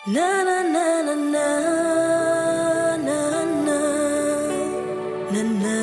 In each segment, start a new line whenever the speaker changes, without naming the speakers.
Na na na na na na na na na.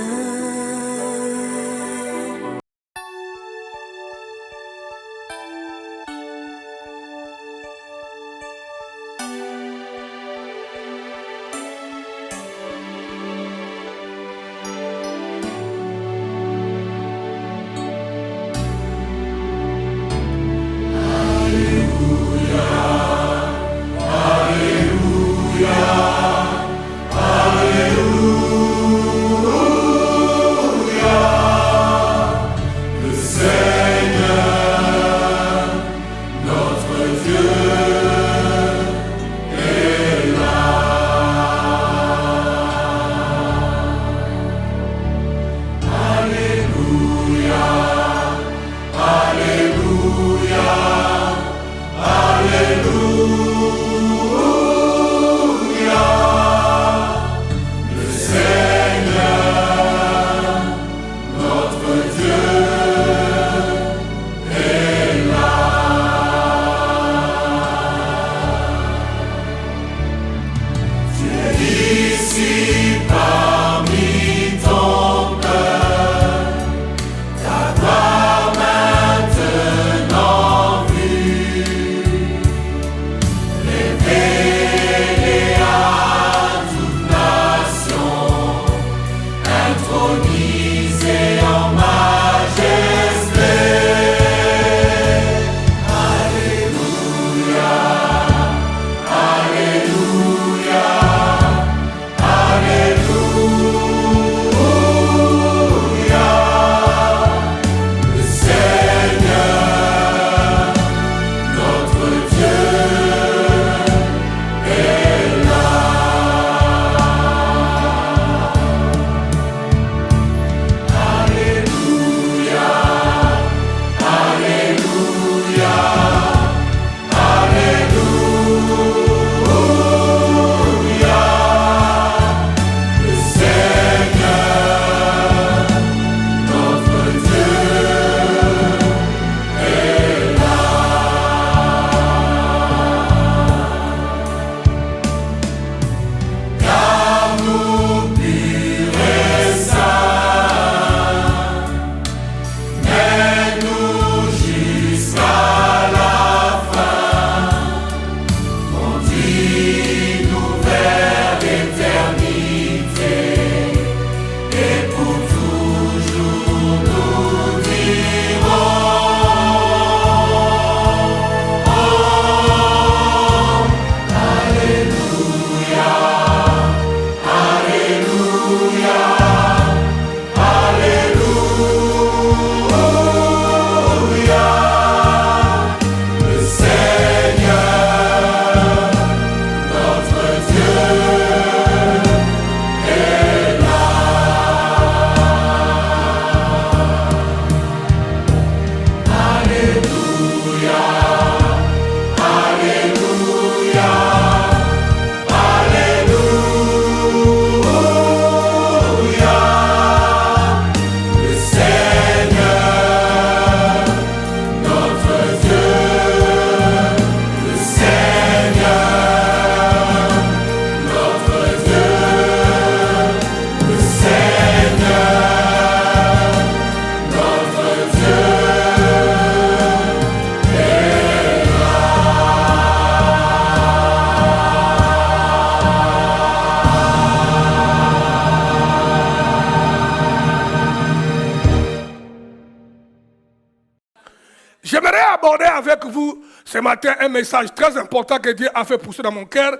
J'aimerais aborder avec vous ce matin un message très important que Dieu a fait pousser dans mon cœur.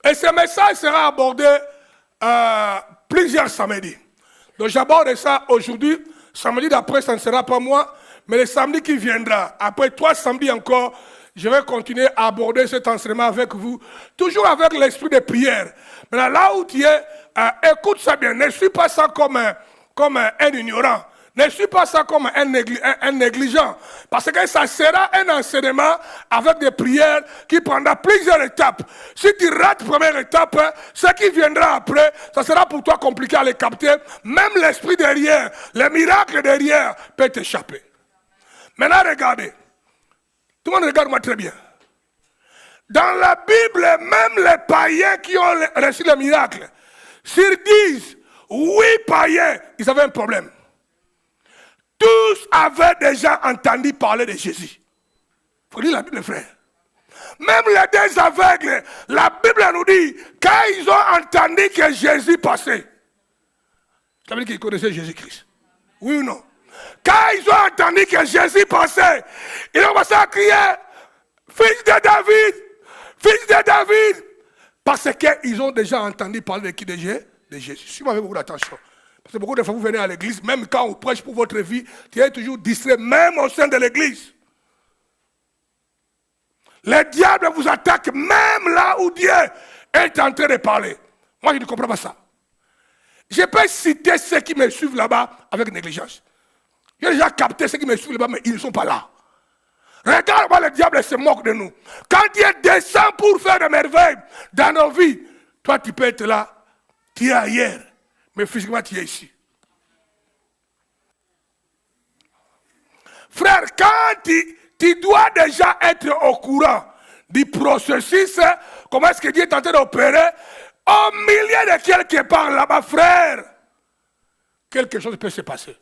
Et ce message sera abordé plusieurs samedis. Donc j'aborde ça aujourd'hui. Samedi d'après, ça ne sera pas moi, mais le samedi qui viendra. Après 3 samedis encore, je vais continuer à aborder cet enseignement avec vous. Toujours avec l'esprit de prière. Maintenant, là où tu es, écoute ça bien. Ne suis pas ça comme un ignorant. Ne suis pas ça comme un négligent. Parce que ça sera un enseignement avec des prières qui prendra plusieurs étapes. Si tu rates la première étape, ce qui viendra après, ça sera pour toi compliqué à les capter. Même l'esprit derrière, le miracle derrière peut t'échapper. Maintenant, regardez. Tout le monde regarde-moi très bien. Dans la Bible, même les païens qui ont reçu le miracle, sur 10, 8 païens, ils avaient un problème. Tous avaient déjà entendu parler de Jésus. Il faut lire la Bible, frère. Même les 2 aveugles, la Bible nous dit, quand ils ont entendu que Jésus passait, ça veut dire qu'ils connaissaient Jésus-Christ. Oui ou non? Quand ils ont entendu que Jésus passait, ils ont commencé à crier, fils de David, fils de David. Parce qu'ils ont déjà entendu parler de qui? De Jésus. Suivez avec beaucoup d'attention. Parce que beaucoup de fois, vous venez à l'église, même quand on prêche pour votre vie, tu es toujours distrait, même au sein de l'église. Le diable vous attaque même là où Dieu est en train de parler. Moi, je ne comprends pas ça. Je peux citer ceux qui me suivent là-bas avec négligence. J'ai déjà capté ceux qui me suivent là-bas, mais ils ne sont pas là. Regarde-moi, le diable se moque de nous. Quand Dieu descend pour faire des merveilles dans nos vies, toi, tu peux être là, tu es ailleurs, mais physiquement, tu es ici. Frère, quand tu dois déjà être au courant du processus, comment est-ce que Dieu est en train d'opérer, au milieu de quelque part là-bas, frère, quelque chose peut se passer.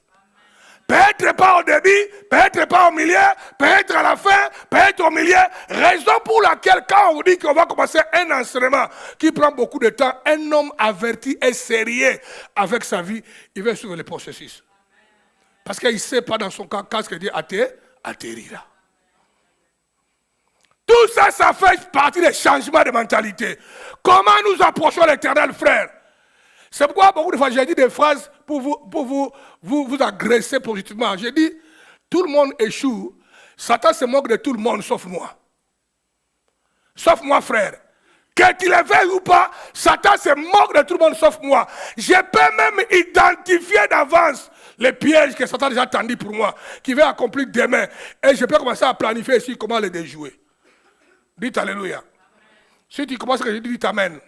Peut-être pas au début, peut-être pas au milieu, peut-être à la fin, peut-être au milieu. Raison pour laquelle, quand on vous dit qu'on va commencer un enseignement qui prend beaucoup de temps, un homme averti et sérieux avec sa vie, il va suivre le processus. Parce qu'il ne sait pas dans son cas quand ce que Dieu atterrira. Tout ça, ça fait partie des changements de mentalité. Comment nous approchons l'Éternel, frère? C'est pourquoi beaucoup de fois j'ai dit des phrases pour vous agresser positivement. J'ai dit, tout le monde échoue. Satan se moque de tout le monde sauf moi. Sauf moi, frère. Que tu le veuilles ou pas, Satan se moque de tout le monde sauf moi. Je peux même identifier d'avance les pièges que Satan a déjà tendus pour moi, qui va accomplir demain. Et je peux commencer à planifier ici comment les déjouer. Dites Alléluia. Si tu commences que je dis, dites Amen.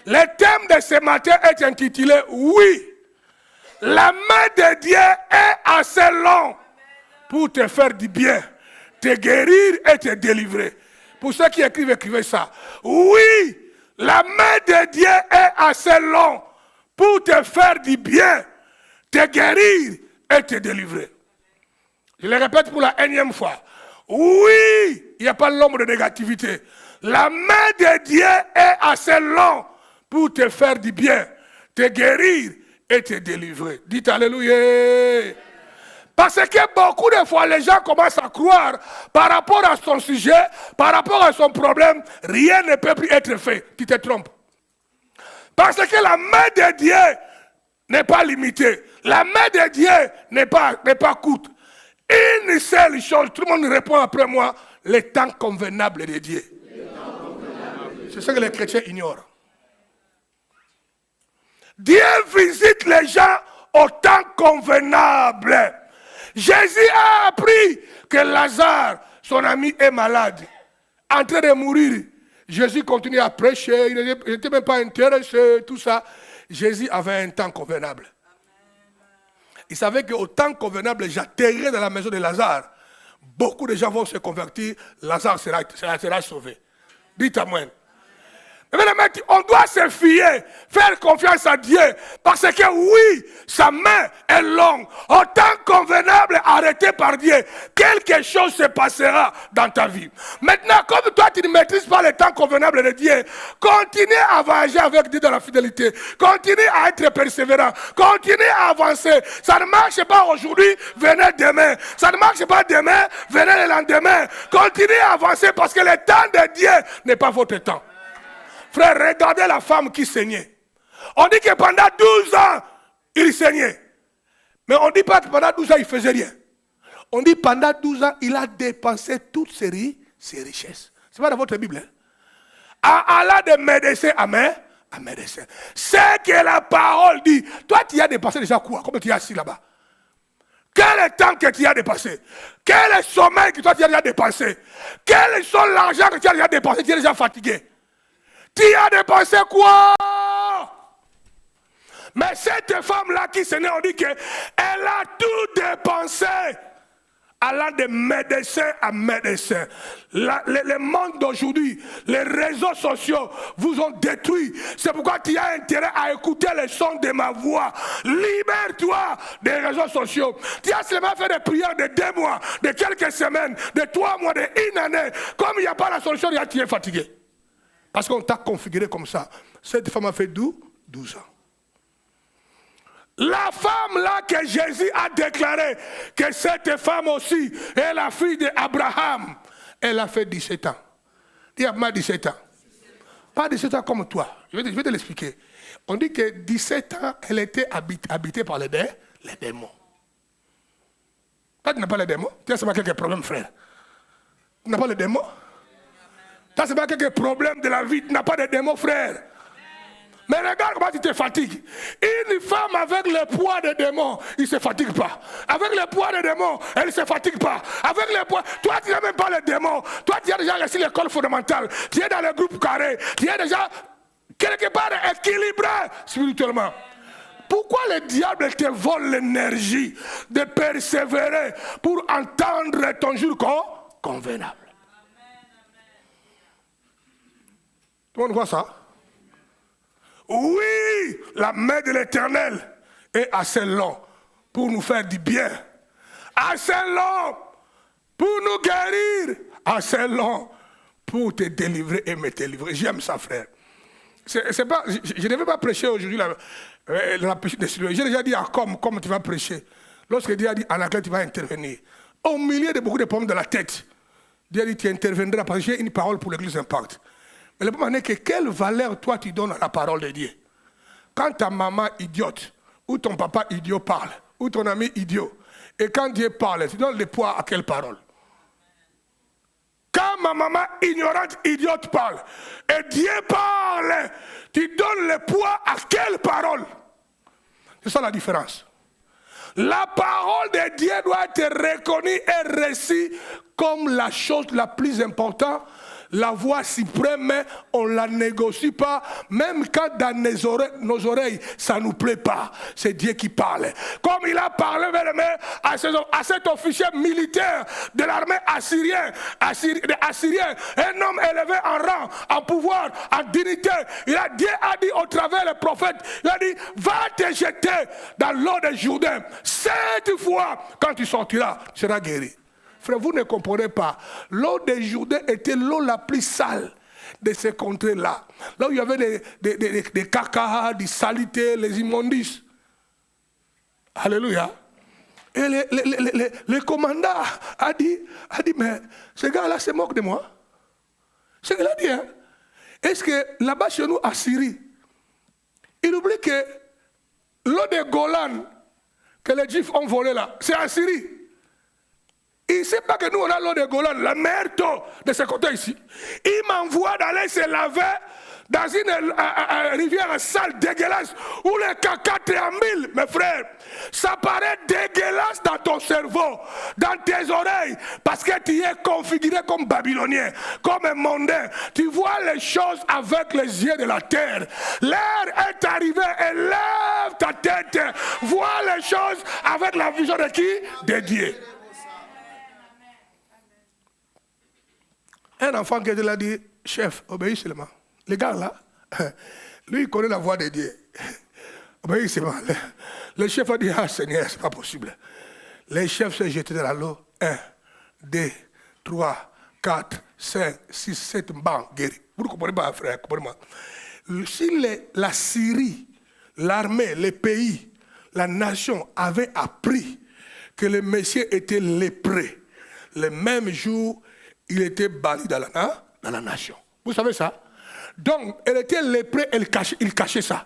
Le thème de ce matin est intitulé « Oui, la main de Dieu est assez longue pour te faire du bien, te guérir et te délivrer. » Pour ceux qui écrivent, écrivez ça. « Oui, la main de Dieu est assez longue pour te faire du bien, te guérir et te délivrer. » Je le répète pour la énième fois. Oui, il n'y a pas l'ombre de négativité. La main de Dieu est assez longue pour te faire du bien, te guérir et te délivrer. Dites Alléluia. Parce que beaucoup de fois, les gens commencent à croire, par rapport à son sujet, par rapport à son problème, rien ne peut plus être fait. Tu te trompes. Parce que la main de Dieu n'est pas limitée. La main de Dieu n'est pas courte. Une seule chose, tout le monde répond après moi, le temps convenable de Dieu. C'est ce que les chrétiens ignorent. Dieu visite les gens au temps convenable. Jésus a appris que Lazare, son ami, est malade, en train de mourir. Jésus continue à prêcher, il n'était même pas intéressé, tout ça. Jésus avait un temps convenable. Il savait qu'au temps convenable, j'atterrirai dans la maison de Lazare. Beaucoup de gens vont se convertir, Lazare sera sauvé. Dites à moi. On doit se fier, faire confiance à Dieu, parce que oui, sa main est longue. Au temps convenable arrêté par Dieu, quelque chose se passera dans ta vie. Maintenant, comme toi tu ne maîtrises pas le temps convenable de Dieu, continue à voyager avec Dieu dans la fidélité, continue à être persévérant, continue à avancer. Ça ne marche pas aujourd'hui, venez demain. Ça ne marche pas demain, venez le lendemain. Continuez à avancer parce que le temps de Dieu n'est pas votre temps. Frère, regardez la femme qui saignait. On dit que pendant 12 ans, il saignait. Mais on ne dit pas que pendant 12 ans, il ne faisait rien. On dit pendant 12 ans, il a dépensé toutes ses richesses. Ce n'est pas dans votre Bible. Hein? À Allah de médecin à médecin. C'est que la parole dit. Toi, tu as dépensé déjà quoi? Comment tu es assis là-bas? Quel est le temps que tu as dépensé? Quel est le sommeil que toi tu as déjà dépensé? Quel est l'argent que tu as déjà dépensé? Tu es déjà fatigué. Tu as dépensé quoi? Mais cette femme-là qui s'est née, on dit qu'elle a tout dépensé allant de médecin à médecin. Le monde d'aujourd'hui, les réseaux sociaux vous ont détruit. C'est pourquoi tu as intérêt à écouter le son de ma voix. Libère-toi des réseaux sociaux. Tu as seulement fait des prières de 2 mois, de quelques semaines, de 3 mois, de 1 année. Comme il n'y a pas la solution, tu es fatigué. Parce qu'on t'a configuré comme ça. Cette femme a fait 12 ans. La femme là que Jésus a déclaré que cette femme aussi est la fille d'Abraham, elle a fait 17 ans. Il y a 17 ans. Pas 17 ans comme toi. Je vais te l'expliquer. On dit que 17 ans, elle était habitée par les démons. Toi, tu n'as pas les démons. Tu as seulement quelques problèmes, frère. Tu n'as pas les démons. Tu as seulement quelques problèmes de la vie. Tu n'as pas de démons, frère. Mais regarde comment tu te fatigues. Une femme avec le poids des démons, il ne se fatigue pas. Avec le poids des démons, elle ne se fatigue pas. Avec le poids, toi tu n'as même pas les démons. Toi tu as déjà réussi l'école fondamentale. Tu es dans le groupe carré. Tu es déjà quelque part équilibré spirituellement. Pourquoi le diable te vole l'énergie de persévérer pour entendre ton jour convenable? Tout le monde voit ça? Oui, la main de l'Éternel est assez longue pour nous faire du bien. Assez long pour nous guérir. Assez long pour te délivrer et me délivrer. J'aime ça, frère. C'est pas, je ne vais pas prêcher aujourd'hui la péché de Sylvain. J'ai déjà dit à comme tu vas prêcher. Lorsque Dieu a dit à laquelle tu vas intervenir, au milieu de beaucoup de problèmes de la tête, Dieu a dit tu interviendras parce que j'ai une parole pour l'église Impact. Mais le problème est que quelle valeur toi tu donnes à la parole de Dieu? Quand ta maman idiote, ou ton papa idiot parle, ou ton ami idiot, et quand Dieu parle, tu donnes le poids à quelle parole? Quand ma maman ignorante idiote parle, et Dieu parle, tu donnes le poids à quelle parole? C'est ça la différence. La parole de Dieu doit être reconnue et reçue comme la chose la plus importante. La voix suprême, on ne la négocie pas, même quand dans nos oreilles, ça ne nous plaît pas. C'est Dieu qui parle. Comme il a parlé à cet officier militaire de l'armée assyrienne, un homme élevé en rang, en pouvoir, en dignité. Dieu a dit au travers le prophète, il a dit, va te jeter dans l'eau de Jourdain. 7 fois, quand tu sortiras, tu seras guéri. Frère, vous ne comprenez pas. L'eau de Jourdain était l'eau la plus sale de ces contrées-là. Là où il y avait des caca, des saletés, les immondices. Alléluia. Et le commandant a dit, mais ce gars-là se moque de moi. C'est ce qu'il a dit. Hein? Est-ce que là-bas chez nous, à Syrie, il oublie que l'eau de Golan que les Juifs ont volé là, c'est en Syrie. Il ne sait pas que nous, on a l'eau de Golan, la meilleure eau de ce côté ici. Il m'envoie d'aller se laver dans une rivière sale, dégueulasse, où le caca triambule, mes frères. Ça paraît dégueulasse dans ton cerveau, dans tes oreilles, parce que tu es configuré comme babylonien, comme un mondain. Tu vois les choses avec les yeux de la terre. L'heure est arrivée et lève ta tête. Vois les choses avec la vision de qui? De Dieu. Un enfant qui l'a dit, chef, obéis seulement. Les gars là, lui il connaît la voix de Dieu. Obéis seulement. Le chef a dit, ah Seigneur, c'est pas possible. Les chefs se jetaient dans l'eau. 1, 2, 3, 4, 5, 6, 7 bancs guéris. Vous ne comprenez pas, frère, comprenez-moi. Si la Syrie, l'armée, les pays, la nation avaient appris que le Messie était lépreux, le même jour, il était banni dans la nation. Vous savez ça? Donc, elle était lépreux, il cachait ça.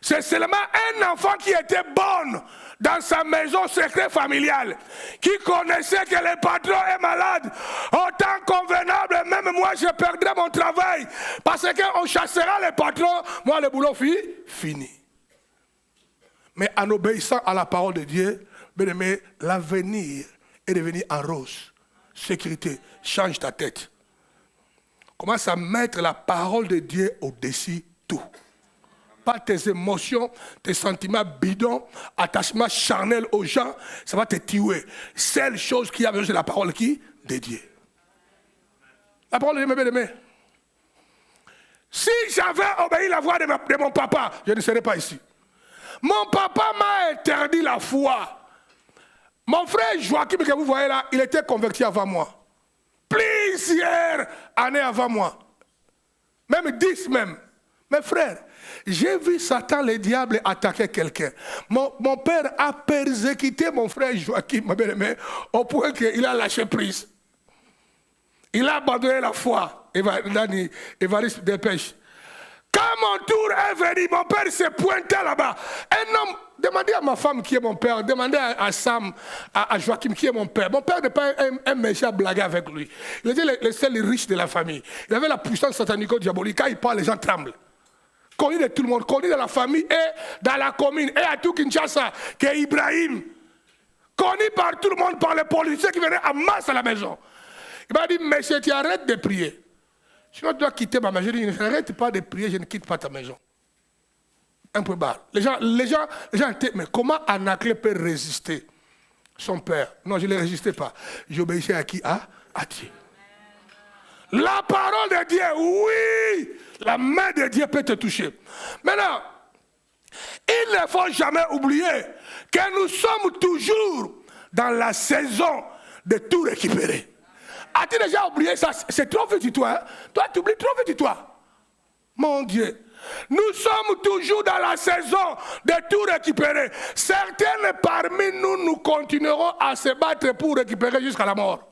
C'est seulement un enfant qui était bon dans sa maison secrète familiale, qui connaissait que le patron est malade, autant convenable, même moi je perdrai mon travail, parce qu'on chassera le patron, moi le boulot fini. Mais en obéissant à la parole de Dieu, bien aimé, l'avenir est devenu en rose. Sécurité, change ta tête. Commence à mettre la parole de Dieu au-dessus de tout. pas tes émotions, tes sentiments bidons, attachement charnel aux gens, ça va te tuer. Seule chose qui a besoin, c'est la parole qui? De Dieu. La parole de Dieu, mes bien-aimés. Si j'avais obéi la voix de mon papa, je ne serais pas ici. Mon papa m'a interdit la foi. Mon frère Joachim, que vous voyez là, il était converti avant moi. Plusieurs années avant moi. Même 10 même. Mes frères, j'ai vu Satan, le diable, attaquer quelqu'un. Mon père a persécuté mon frère Joachim, ma belle-mère, au point qu'il a lâché prise. Il a abandonné la foi. Évariste Dépêche. Quand mon tour est venu, mon père s'est pointé là-bas. Un homme, demandez à ma femme qui est mon père, demandez à Sam, à Joachim qui est mon père. Mon père n'est pas un méchant blagueur avec lui. Il était le seul riche de la famille. Il avait la puissance satanico-diabolique. Quand il parle, les gens tremblent. Connu de tout le monde, connu de la famille et dans la commune, et à tout Kinshasa, qui est Ibrahim. Connu par tout le monde, par les policiers qui venaient en masse à la maison. Il m'a dit, monsieur, tu arrêtes de prier. Sinon, tu dois quitter ma maison. Je dis, n'arrête pas de prier, je ne quitte pas ta maison. Un peu bas. Les gens étaient, mais comment Anaclé peut résister son père? Non, je ne le résistais pas. J'obéissais à qui? À Dieu. La parole de Dieu, oui, la main de Dieu peut te toucher. Maintenant, il ne faut jamais oublier que nous sommes toujours dans la saison de tout récupérer. As-tu déjà oublié ça? C'est trop vite, toi. Hein? Toi, tu oublies trop vite, toi. Mon Dieu. Nous sommes toujours dans la saison de tout récupérer. Certains parmi nous, nous continuerons à se battre pour récupérer jusqu'à la mort.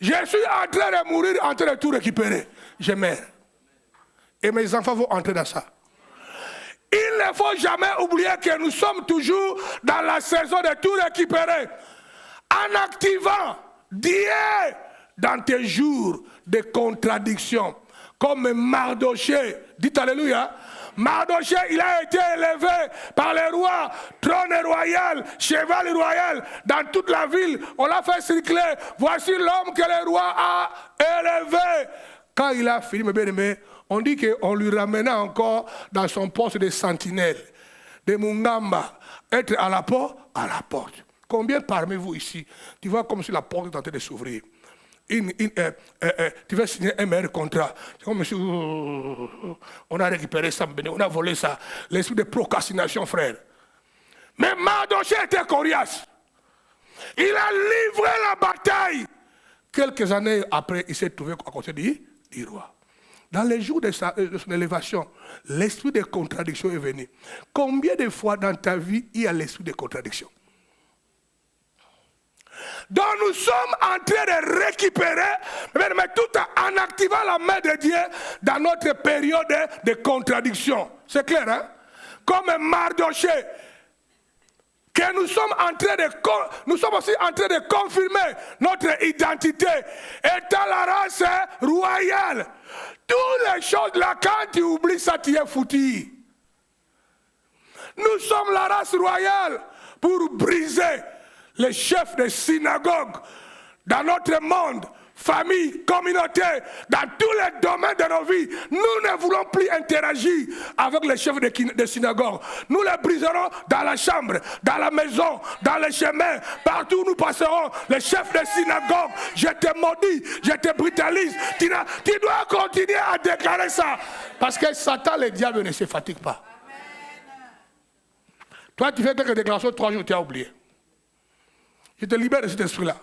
Je suis en train de mourir, en train de tout récupérer. Je meurs. Et mes enfants vont entrer dans ça. Il ne faut jamais oublier que nous sommes toujours dans la saison de tout récupérer. En activant Dieu dans tes jours de contradiction. Comme Mardoché, dites alléluia. Mardoché, il a été élevé par les rois, trône royal, cheval royal, dans toute la ville. On l'a fait circuler. Voici l'homme que le roi a élevé. Quand il a fini, mes bien-aimés, on dit qu'on lui ramena encore dans son poste de sentinelle, de Mungamba, être à la porte, à la porte. Combien parmi vous ici, tu vois comme si la porte est en train de s'ouvrir? Tu vas signer un meilleur contrat. Comme si on a récupéré ça, on a volé ça. L'esprit de procrastination, frère. Mais Mardoché était coriace. Il a livré la bataille. Quelques années après, il s'est trouvé à côté du roi. Dans les jours de son élévation, l'esprit de contradiction est venu. Combien de fois dans ta vie il y a l'esprit de contradiction? Donc nous sommes en train de récupérer, mais tout en activant la main de Dieu dans notre période de contradiction. C'est clair, hein? Comme Mardoché, que nous sommes aussi en train de confirmer notre identité étant la race royale. Toutes les choses là, quand tu oublies ça, tu es foutu. Nous sommes la race royale pour briser les chefs de synagogue dans notre monde, famille, communauté, dans tous les domaines de nos vies. Nous ne voulons plus interagir avec les chefs de synagogue. Nous les briserons dans la chambre, dans la maison, dans les chemins, partout où nous passerons. Les chefs de synagogue, je te maudis, je te brutalise. Tu dois continuer à déclarer ça. Parce que Satan, le diable, ne se fatigue pas. Toi, tu fais quelques déclarations, 3 jours, tu as oublié. Je te libère de cet esprit-là.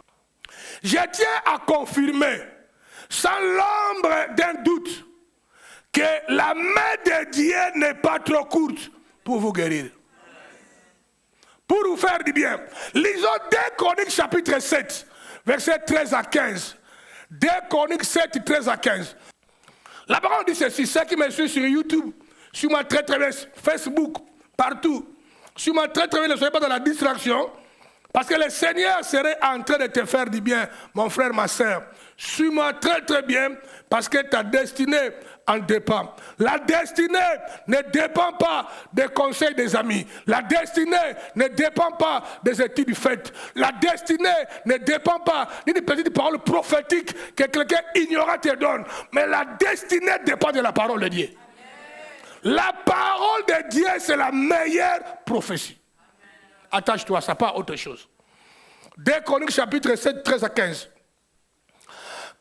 Je tiens à confirmer, sans l'ombre d'un doute, que la main de Dieu n'est pas trop courte pour vous guérir. Pour vous faire du bien. Lisons 2 Chroniques chapitre 7, versets 13 à 15. 2 Chroniques 7, 13 à 15. La parole dit ceci, ceux qui me suivent sur YouTube, sur ma très très bien Facebook, partout, sur ma très très bien, ne soyez pas dans la distraction. Parce que le Seigneur serait en train de te faire du bien, mon frère, ma soeur. Suis-moi très très bien, parce que ta destinée en dépend. La destinée ne dépend pas des conseils des amis. La destinée ne dépend pas des études faites. La destinée ne dépend pas d'une petite parole prophétique que quelqu'un ignorant te donne. Mais la destinée dépend de la parole de Dieu. La parole de Dieu, c'est la meilleure prophétie. Attache-toi, ça pas autre chose. 2 Chroniques chapitre 7, 13 à 15.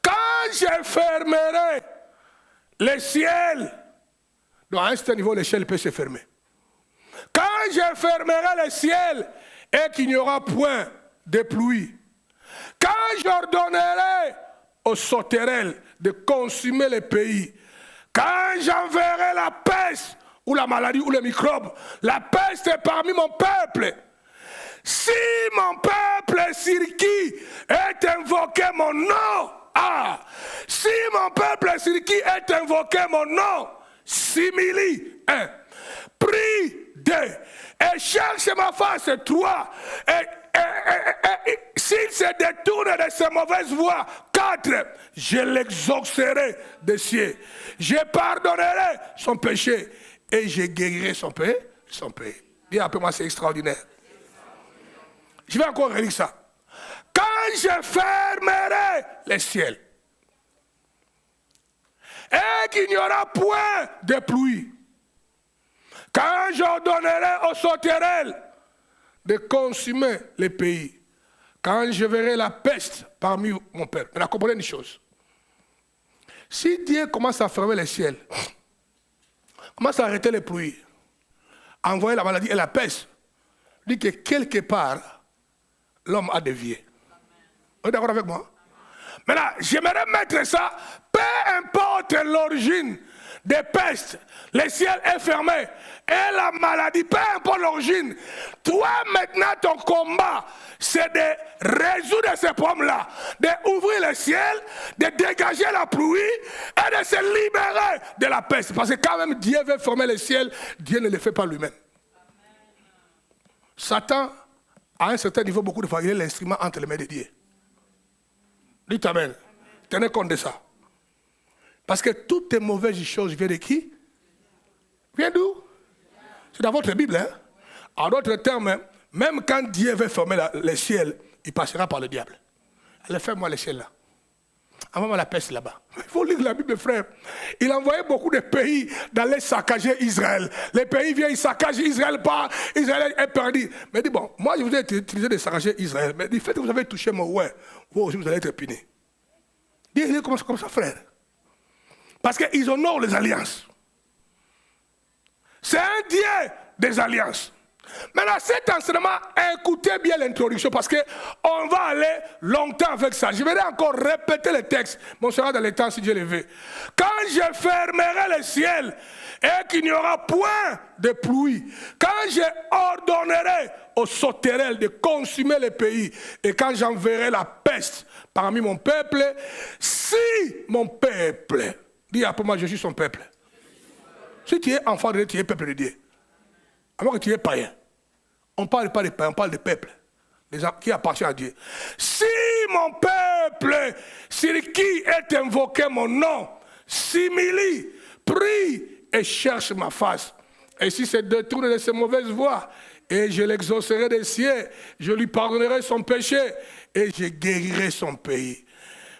Quand je fermerai le ciel, donc à un certain niveau, le ciel peut se fermer. Quand je fermerai le ciel et qu'il n'y aura point de pluie, quand j'ordonnerai aux sauterelles de consumer le pays, quand j'enverrai la peste ou la maladie ou les microbes, la peste est parmi mon peuple. Si mon peuple sur qui est invoqué mon nom, si mon peuple sur qui est invoqué mon nom, simili, 1, prie 2, et cherche ma face 3, et s'il se détourne de ses mauvaises voies, 4, je l'exaucerai des cieux, je pardonnerai son péché et je guérirai son pays. Dis après moi, c'est extraordinaire. Je vais encore relire ça. Quand je fermerai les ciels et qu'il n'y aura point de pluie, quand j'ordonnerai aux sauterelles de consumer les pays, quand je verrai la peste parmi mon peuple. Mais comprenez une chose. Si Dieu commence à fermer les ciels, commence à arrêter les pluies, envoyer la maladie et la peste, dit que quelque part, l'homme a dévié. Vous êtes d'accord avec moi? Maintenant, j'aimerais mettre ça, peu importe l'origine des pestes, le ciel est fermé, et la maladie, peu importe l'origine, toi maintenant ton combat, c'est de résoudre ces problèmes-là, d'ouvrir le ciel, de dégager la pluie, et de se libérer de la peste. Parce que quand même Dieu veut fermer le ciel, Dieu ne le fait pas lui-même. Satan, à un certain niveau, beaucoup de fois, il est l'instrument entre les mains de Dieu. Dites amen. Tenez compte de ça. Parce que toutes les mauvaises choses viennent de qui? Viennent d'où? C'est dans votre Bible. Hein? En d'autres termes, même quand Dieu veut fermer le ciel, il passera par le diable. Allez, ferme-moi le ciel là. Envoie-moi la peste là-bas. Il faut lire la Bible, frère. Il envoyait beaucoup de pays d'aller saccager Israël. Les pays viennent, ils saccagent Israël, Israël est perdu. Mais dit, bon, moi je vous ai utilisé de saccager Israël. Mais du fait que vous avez touché mon ouais, vous aussi vous allez être puni. Dis comme ça, frère. Parce qu'ils honorent les alliances. C'est un Dieu des alliances. Maintenant, cet enseignement, écoutez bien l'introduction parce qu'on va aller longtemps avec ça. Je vais encore répéter le texte, mais on sera dans le temps si Dieu le veut. Quand je fermerai le ciel et qu'il n'y aura point de pluie, quand je ordonnerai aux sauterelles de consumer le pays et quand j'enverrai la peste parmi mon peuple, si mon peuple, dis après moi, je suis son peuple. Si tu es enfant de Dieu, tu es peuple de Dieu. Alors que tu es païen. On ne parle pas de païens, on parle de peuple qui appartient à Dieu. Si mon peuple, sur qui est invoqué mon nom, s'humilie, prie et cherche ma face, et si se détourne de ses mauvaises voies, et je l'exaucerai des cieux, je lui pardonnerai son péché, et je guérirai son pays.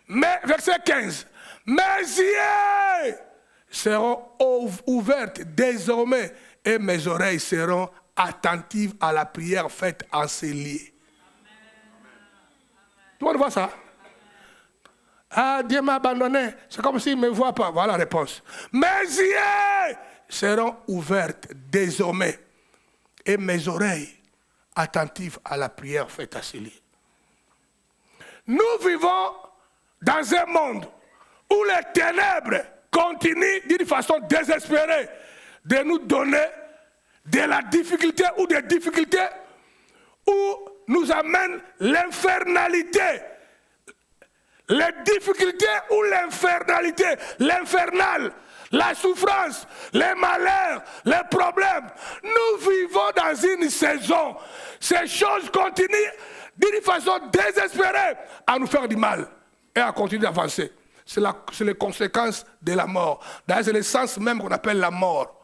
Mais, verset 15, mes yeux seront ouvertes désormais, et mes oreilles seront attentives à la prière faite en ces lieux. Tout le monde voit ça? Ah, Dieu m'a abandonné. C'est comme s'il ne me voit pas. Voilà la réponse. Mes yeux seront ouvertes désormais et mes oreilles attentives à la prière faite en ces lieux. Nous vivons dans un monde où les ténèbres continuent d'une façon désespérée de nous donner de la difficulté ou des difficultés où nous amène l'infernalité. Les difficultés ou l'infernalité, l'infernal, la souffrance, les malheurs, les problèmes. Nous vivons dans une saison. Ces choses continuent d'une façon désespérée à nous faire du mal et à continuer d'avancer. C'est les conséquences de la mort. D'ailleurs, c'est le sens même qu'on appelle la mort.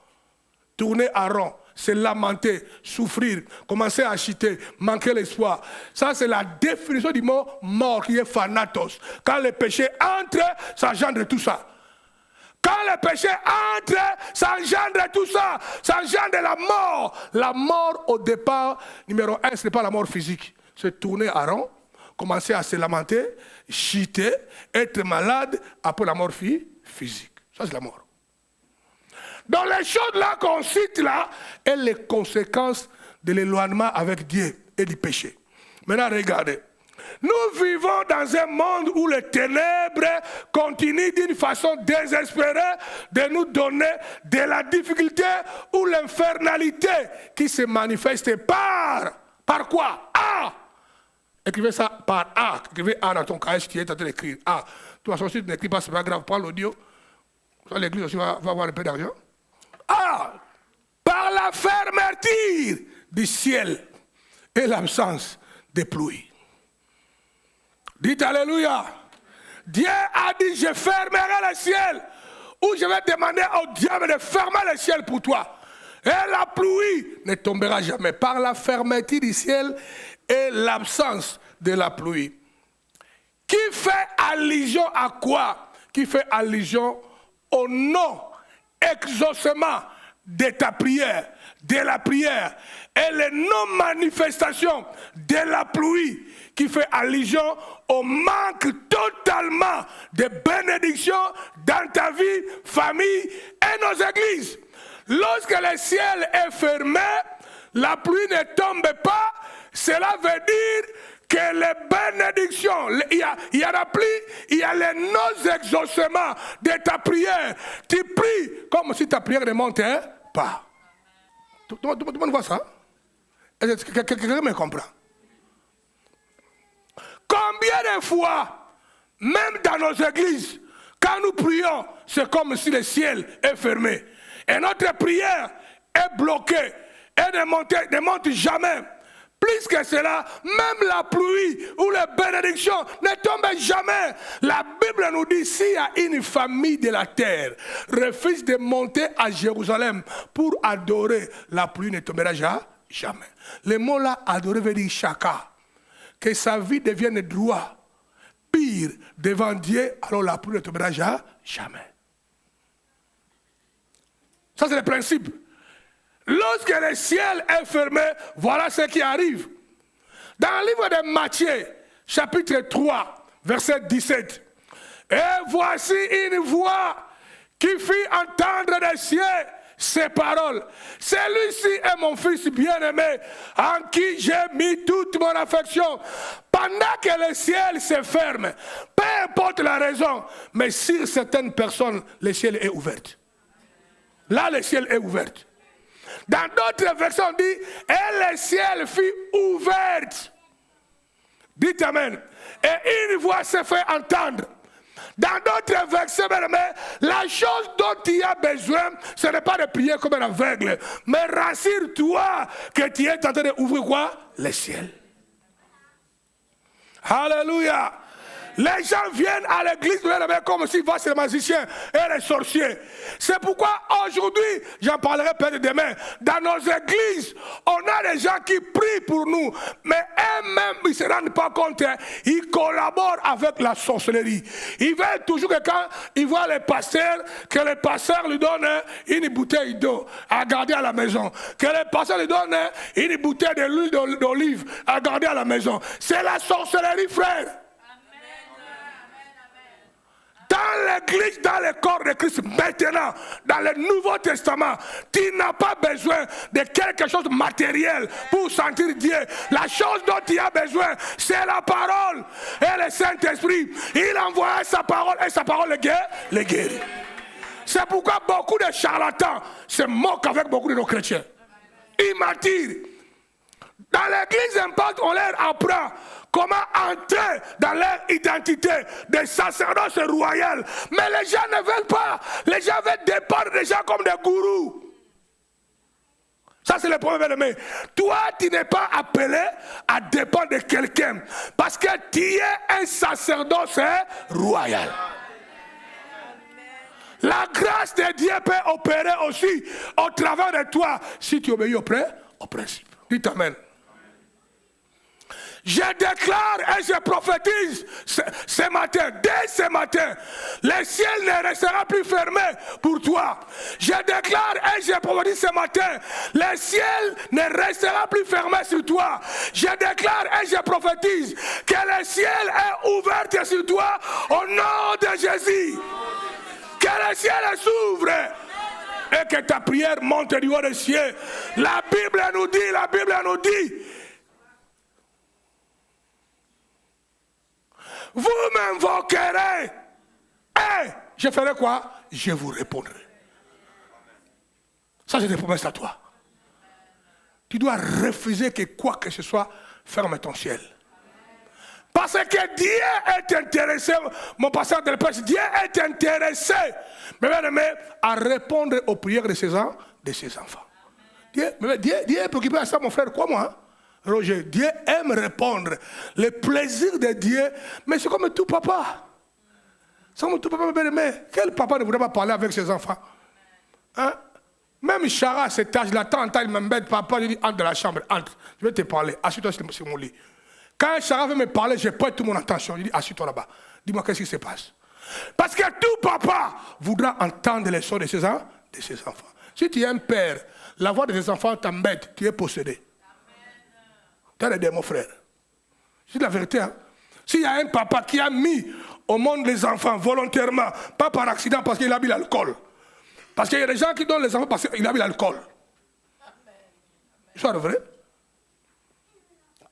Tourner à rond, se lamenter, souffrir, commencer à chuter, manquer l'espoir. Ça, c'est la définition du mot mort qui est thanatos. Quand le péché entre, ça engendre tout ça. Quand le péché entre, ça engendre tout ça. Ça engendre la mort. La mort au départ, numéro 1, ce n'est pas la mort physique. C'est tourner à rond, commencer à se lamenter, chiter, être malade après la mort physique. Ça, c'est la mort. Donc les choses là qu'on cite là, et les conséquences de l'éloignement avec Dieu et du péché. Maintenant, regardez. Nous vivons dans un monde où les ténèbres continuent d'une façon désespérée de nous donner de la difficulté ou l'infernalité qui se manifeste par quoi? A. Écrivez ça par A. Écrivez A dans ton cahier si tu es en train d'écrire. A. Toi, si tu n'écris pas, c'est pas grave, prends l'audio. L'église aussi va avoir un peu d'argent. A. Par la fermeture du ciel et l'absence de pluie. Dites Alléluia. Dieu a dit, je fermerai le ciel. Ou je vais demander au diable de fermer le ciel pour toi. Et la pluie ne tombera jamais. Par la fermeture du ciel et l'absence de la pluie. Qui fait allusion à quoi? Qui fait allusion au non-exaucement de ta prière, de la prière, et les non-manifestations de la pluie, qui fait allusion au manque totalement de bénédictions dans ta vie, famille et nos églises. Lorsque le ciel est fermé, la pluie ne tombe pas, cela veut dire que les bénédictions, il y a la pluie, il y a les non-exaucements de ta prière. Tu pries comme si ta prière ne montait pas. Tout le monde voit ça? Quelqu'un me comprend? Combien de fois, même dans nos églises, quand nous prions, c'est comme si le ciel est fermé. Et notre prière est bloquée et ne monte jamais. Plus que cela, même la pluie ou les bénédictions ne tombent jamais. La Bible nous dit, s'il y a une famille de la terre refuse de monter à Jérusalem pour adorer, la pluie ne tombera jamais. Le mot là, adorer veut dire chaka. Que sa vie devienne droit, pire devant Dieu, alors la pluie ne tombera jamais. Ça c'est le principe. Lorsque le ciel est fermé, voilà ce qui arrive. Dans le livre de Matthieu, chapitre 3, verset 17. Et voici une voix qui fit entendre des cieux ces paroles. Celui-ci est mon fils bien-aimé, en qui j'ai mis toute mon affection. Pendant que le ciel se ferme, peu importe la raison, mais sur certaines personnes, le ciel est ouvert. Là, le ciel est ouvert. Dans d'autres versions, on dit, et le ciel fut ouvert. Dites Amen. Et une voix se fait entendre. Dans d'autres versets, la chose dont tu as besoin, ce n'est pas de prier comme un aveugle, mais rassure-toi que tu es en train d'ouvrir quoi? Le ciel. Alléluia. Les gens viennent à l'église comme s'ils voient les magiciens et les sorciers. C'est pourquoi aujourd'hui, j'en parlerai peut-être demain, dans nos églises, on a des gens qui prient pour nous, mais eux-mêmes, ils ne se rendent pas compte, ils collaborent avec la sorcellerie. Ils veulent toujours que quand ils voient les pasteurs, que les pasteurs lui donnent une bouteille d'eau à garder à la maison, que les pasteurs lui donnent une bouteille de l'huile d'olive à garder à la maison. C'est la sorcellerie, frère. Dans l'église, dans le corps de Christ, maintenant, dans le Nouveau Testament, tu n'as pas besoin de quelque chose de matériel pour sentir Dieu. La chose dont tu as besoin, c'est la parole. Et le Saint-Esprit, il envoie sa parole et sa parole le guérit. C'est pourquoi beaucoup de charlatans se moquent avec beaucoup de nos chrétiens. Ils m'attirent. Dans l'église, on leur apprend comment entrer dans leur identité de sacerdoce royal. Mais les gens ne veulent pas. Les gens veulent dépendre des gens comme des gourous. Ça c'est le problème. Mais toi, tu n'es pas appelé à dépendre de quelqu'un. Parce que tu es un sacerdoce royal. La grâce de Dieu peut opérer aussi au travers de toi si tu obéis au principe. Dites Amen. Je déclare et je prophétise ce matin, dès ce matin, le ciel ne restera plus fermé pour toi. Je déclare et je prophétise ce matin, le ciel ne restera plus fermé sur toi. Je déclare et je prophétise que le ciel est ouvert sur toi au nom de Jésus. Que le ciel s'ouvre et que ta prière monte du haut des cieux. La Bible nous dit, vous m'invoquerez et je ferai quoi? Je vous répondrai. Ça, c'est des promesses à toi. Tu dois refuser que quoi que ce soit ferme ton ciel. Parce que Dieu est intéressé, mon pasteur de l'Église, Dieu est intéressé, à répondre aux prières de ses enfants. Dieu est préoccupé à ça, mon frère, quoi moi? Hein? Roger, Dieu aime répondre. Le plaisir de Dieu, mais c'est comme tout papa. C'est comme tout papa, mais quel papa ne voudrait pas parler avec ses enfants? Hein? Même Chara, à cet âge-là, tant il m'embête, papa, je dis, entre dans la chambre, entre, je vais te parler, assieds-toi sur mon lit. Quand Chara veut me parler, je prête toute mon attention, je dis, assieds-toi là-bas, dis-moi qu'est-ce qui se passe. Parce que tout papa voudra entendre les sons de ses enfants. Si tu es un père, la voix de tes enfants t'embête, tu es possédé. Tu as les démons, frère. C'est la vérité. Hein? S'il y a un papa qui a mis au monde les enfants volontairement, pas par accident, parce qu'il a bu l'alcool. Parce qu'il y a des gens qui donnent les enfants parce qu'il a bu l'alcool. C'est vrai.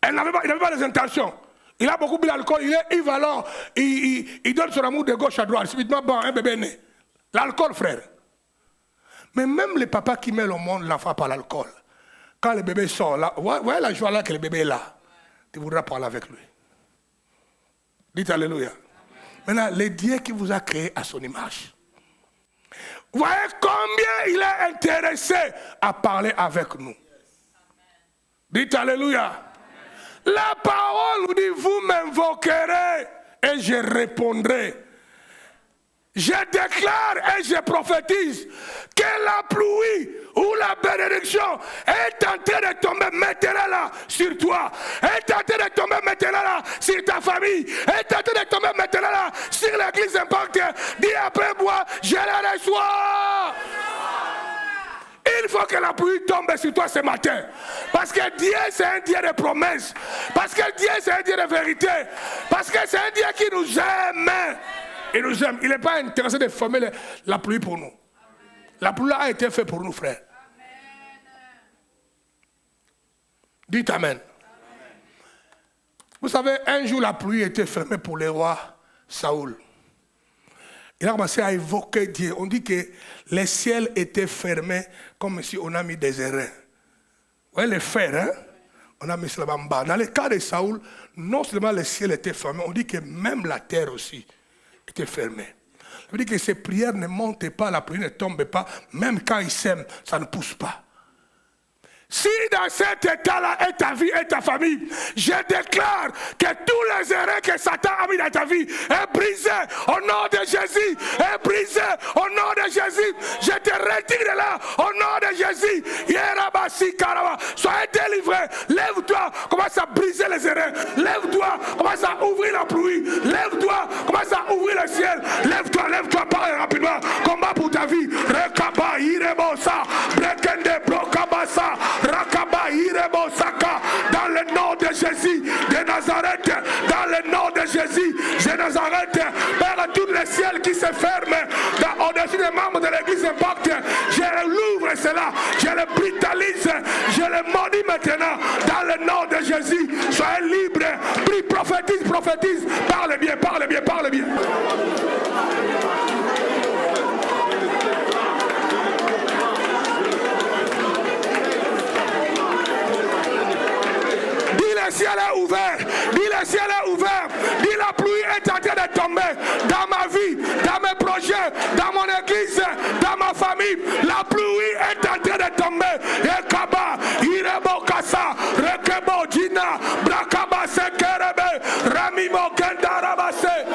Il n'avait pas les intentions. Il a beaucoup bu l'alcool, il va alors, il donne son amour de gauche à droite. Subitement, bon, un bébé né. L'alcool, frère. Mais même les papas qui mettent au monde l'enfant par l'alcool, quand le bébé sort, là, voyez la joie là que le bébé est là, tu voudras parler avec lui. Dites alléluia. Maintenant, le Dieu qui vous a créé à son image. Voyez combien il est intéressé à parler avec nous. Dites alléluia. La parole nous dit, vous m'invoquerez et je répondrai. Je déclare et je prophétise que la pluie ou la bénédiction est en train de tomber maintenant là sur toi, est en train de tomber maintenant là sur ta famille, est en train de tomber maintenant là sur l'église Impact. Dis après moi, je la reçois. Il faut que la pluie tombe sur toi ce matin. Parce que Dieu c'est un Dieu de promesses. Parce que Dieu c'est un Dieu de vérité. Parce que c'est un Dieu qui nous aime. Il nous aime. Il n'est pas intéressé de former la pluie pour nous. La pluie a été faite pour nous, frères. Dites Amen. Vous savez, un jour la pluie était fermée pour le roi Saoul. Il a commencé à évoquer Dieu. On dit que les ciels étaient fermés comme si on a mis des airains. Vous voyez les fers, hein? On a mis cela en bas. Dans le cas de Saoul, non seulement les ciels étaient fermés, on dit que même la terre aussi était fermée. Ça veut dire que ces prières ne montent pas, la pluie ne tombe pas, même quand ils sèment, ça ne pousse pas. Si dans cet état-là est ta vie et ta famille, je déclare que tous les erreurs que Satan a mis dans ta vie est brisé au nom de Jésus, est brisé au nom de Jésus. Je te retire de là au nom de Jésus. Soyez délivré. Lève-toi, commence à briser les erreurs. Lève-toi, commence à ouvrir la pluie. Lève-toi, commence à ouvrir le ciel. Lève-toi, parle rapidement. Combat pour ta vie. Rekaba, irebosa, brekende, brokabasa. Rakaba Irebosaka, dans le nom de Jésus de Nazareth, dans le nom de Jésus de Nazareth, Père, tout le ciel qui se ferme au-dessus des membres de l'église Impact, je l'ouvre cela, je le brutalise, je le maudis maintenant, dans le nom de Jésus. Soyez libre, prie, prophétise, parle bien. Le ciel est ouvert, dis la pluie est en train de tomber dans ma vie, dans mes projets, dans mon église, dans ma famille. La pluie est en train de tomber. Ekaba, Irebo Kasa, Rekebo Dina, Brakaba Sekerebe, Ramimo Kendarabase.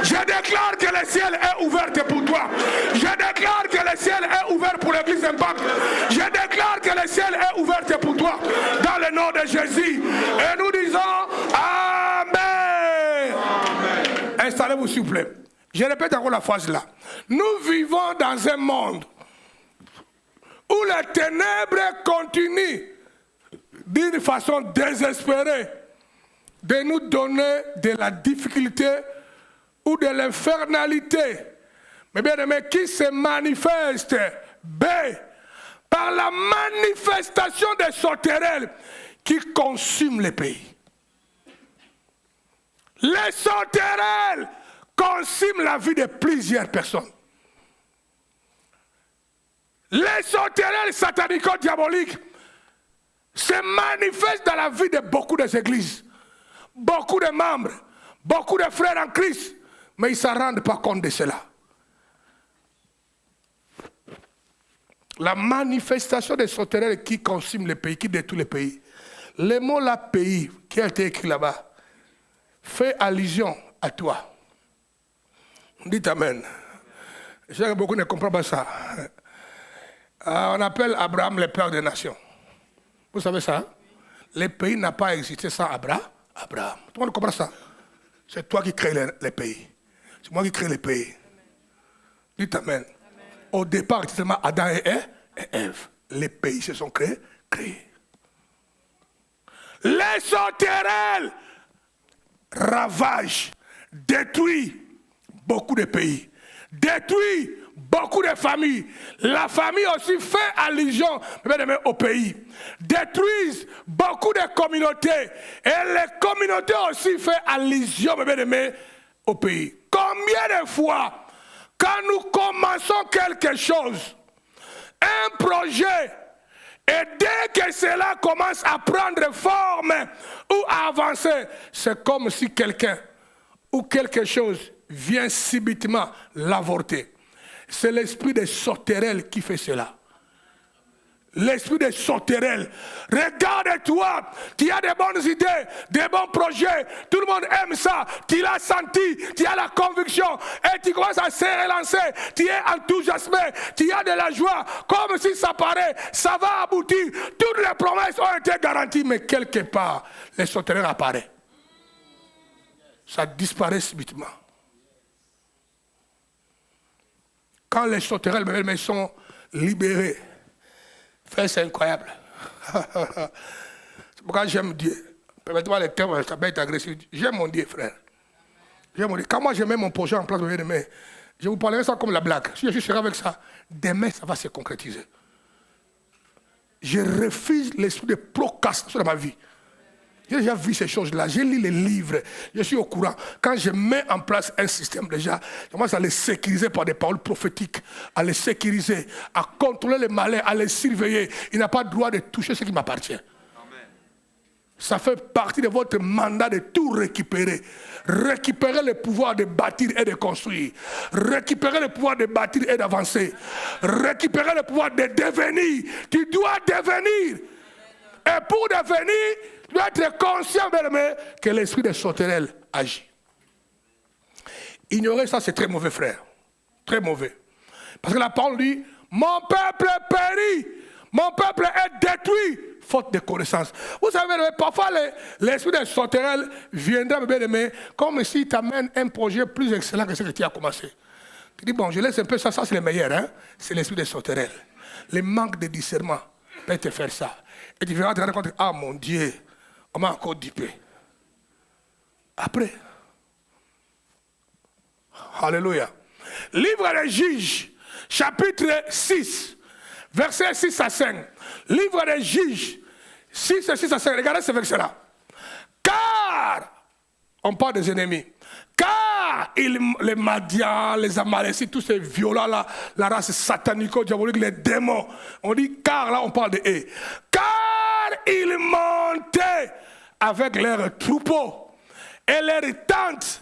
Je déclare que le ciel est ouvert pour toi. Je déclare que le ciel est ouvert pour l'église Impact. Je déclare que le ciel est ouvert pour toi. Dans le nom de Jésus. Et nous disons Amen. Installez-vous s'il vous plaît. Je répète encore la phrase là. Nous vivons dans un monde où les ténèbres continuent d'une façon désespérée de nous donner de la difficulté ou de l'infernalité, mais bien aimé, qui se manifeste par la manifestation des sauterelles qui consument les pays. Les sauterelles consument la vie de plusieurs personnes. Les sauterelles satanico-diaboliques se manifestent dans la vie de beaucoup des églises, beaucoup de membres, beaucoup de frères en Christ, mais ils ne s'en rendent pas compte de cela. La manifestation des sauterelles qui consument les pays, qui détruisent les pays. Le mot là, pays, qui a été écrit là-bas, fait allusion à toi. Dites Amen. Je sais que beaucoup ne comprennent pas ça. On appelle Abraham le père des nations. Vous savez ça? Hein? Le pays n'a pas existé sans Abraham. Tout le monde comprend ça? C'est toi qui crées les pays. C'est moi qui crée les pays. Dites Amen. Au départ, c'était seulement Adam et Ève. Les pays se sont créés. Les sauterelles ravagent, détruisent beaucoup de pays, détruisent beaucoup de familles. La famille aussi fait allusion au pays. Détruisent beaucoup de communautés. Et les communautés aussi font allusion au pays. Combien de fois, quand nous commençons quelque chose, un projet, et dès que cela commence à prendre forme ou à avancer, c'est comme si quelqu'un ou quelque chose vient subitement l'avorter. C'est l'esprit des sauterelles qui fait cela. L'esprit des sauterelles. Regarde-toi, tu as des bonnes idées, des bons projets, tout le monde aime ça, tu l'as senti, tu as la conviction, et tu commences à se relancer, tu es enthousiasmé, tu as de la joie, comme si ça paraît, ça va aboutir, toutes les promesses ont été garanties, mais quelque part, les sauterelles apparaissent. Ça disparaît subitement. Quand les sauterelles sont libérées, frère, c'est incroyable. C'est pourquoi j'aime Dieu. Permettez-moi les termes, ça peut être agressif. J'aime mon Dieu, frère. J'aime mon Dieu. Quand moi je mets mon projet en place, je vous parlerai ça comme la blague. Si je serai avec ça, demain ça va se concrétiser. Je refuse l'esprit de procrastination dans ma vie. J'ai déjà vu ces choses-là, j'ai lu les livres, je suis au courant. Quand je mets en place un système déjà, je commence à les sécuriser par des paroles prophétiques, à les sécuriser, à contrôler les malins, à les surveiller. Il n'a pas le droit de toucher ce qui m'appartient. Ça fait partie de votre mandat de tout récupérer. Récupérer le pouvoir de bâtir et de construire. Récupérer le pouvoir de bâtir et d'avancer. Récupérer le pouvoir de devenir. Tu dois devenir. Et pour devenir, tu dois être conscient que l'esprit des sauterelles agit. Ignorer ça, c'est très mauvais, frère. Très mauvais. Parce que la parole dit, mon peuple périt, mon peuple est détruit, faute de connaissance. Vous savez, parfois l'esprit des sauterelles viendra, comme s'il t'amène un projet plus excellent que ce que tu as commencé. Tu dis, bon, je laisse un peu ça, ça c'est le meilleur, hein? C'est l'esprit des sauterelles. Le manque de discernement peut te faire ça. Et tu vas te rendre compte, ah mon Dieu, on m'a encore dupé. Après, alléluia. Livre des Juges, chapitre 6, versets 6 à 5. Livre des Juges, 6 et 6 à 5. Regardez ce verset-là. Car, on parle des ennemis, car les Madians, les Amalécites, tous ces violents-là, la race satanico-diabolique, les démons, on dit car, là on parle de eux. Car ils montaient avec leurs troupeaux et leurs tentes.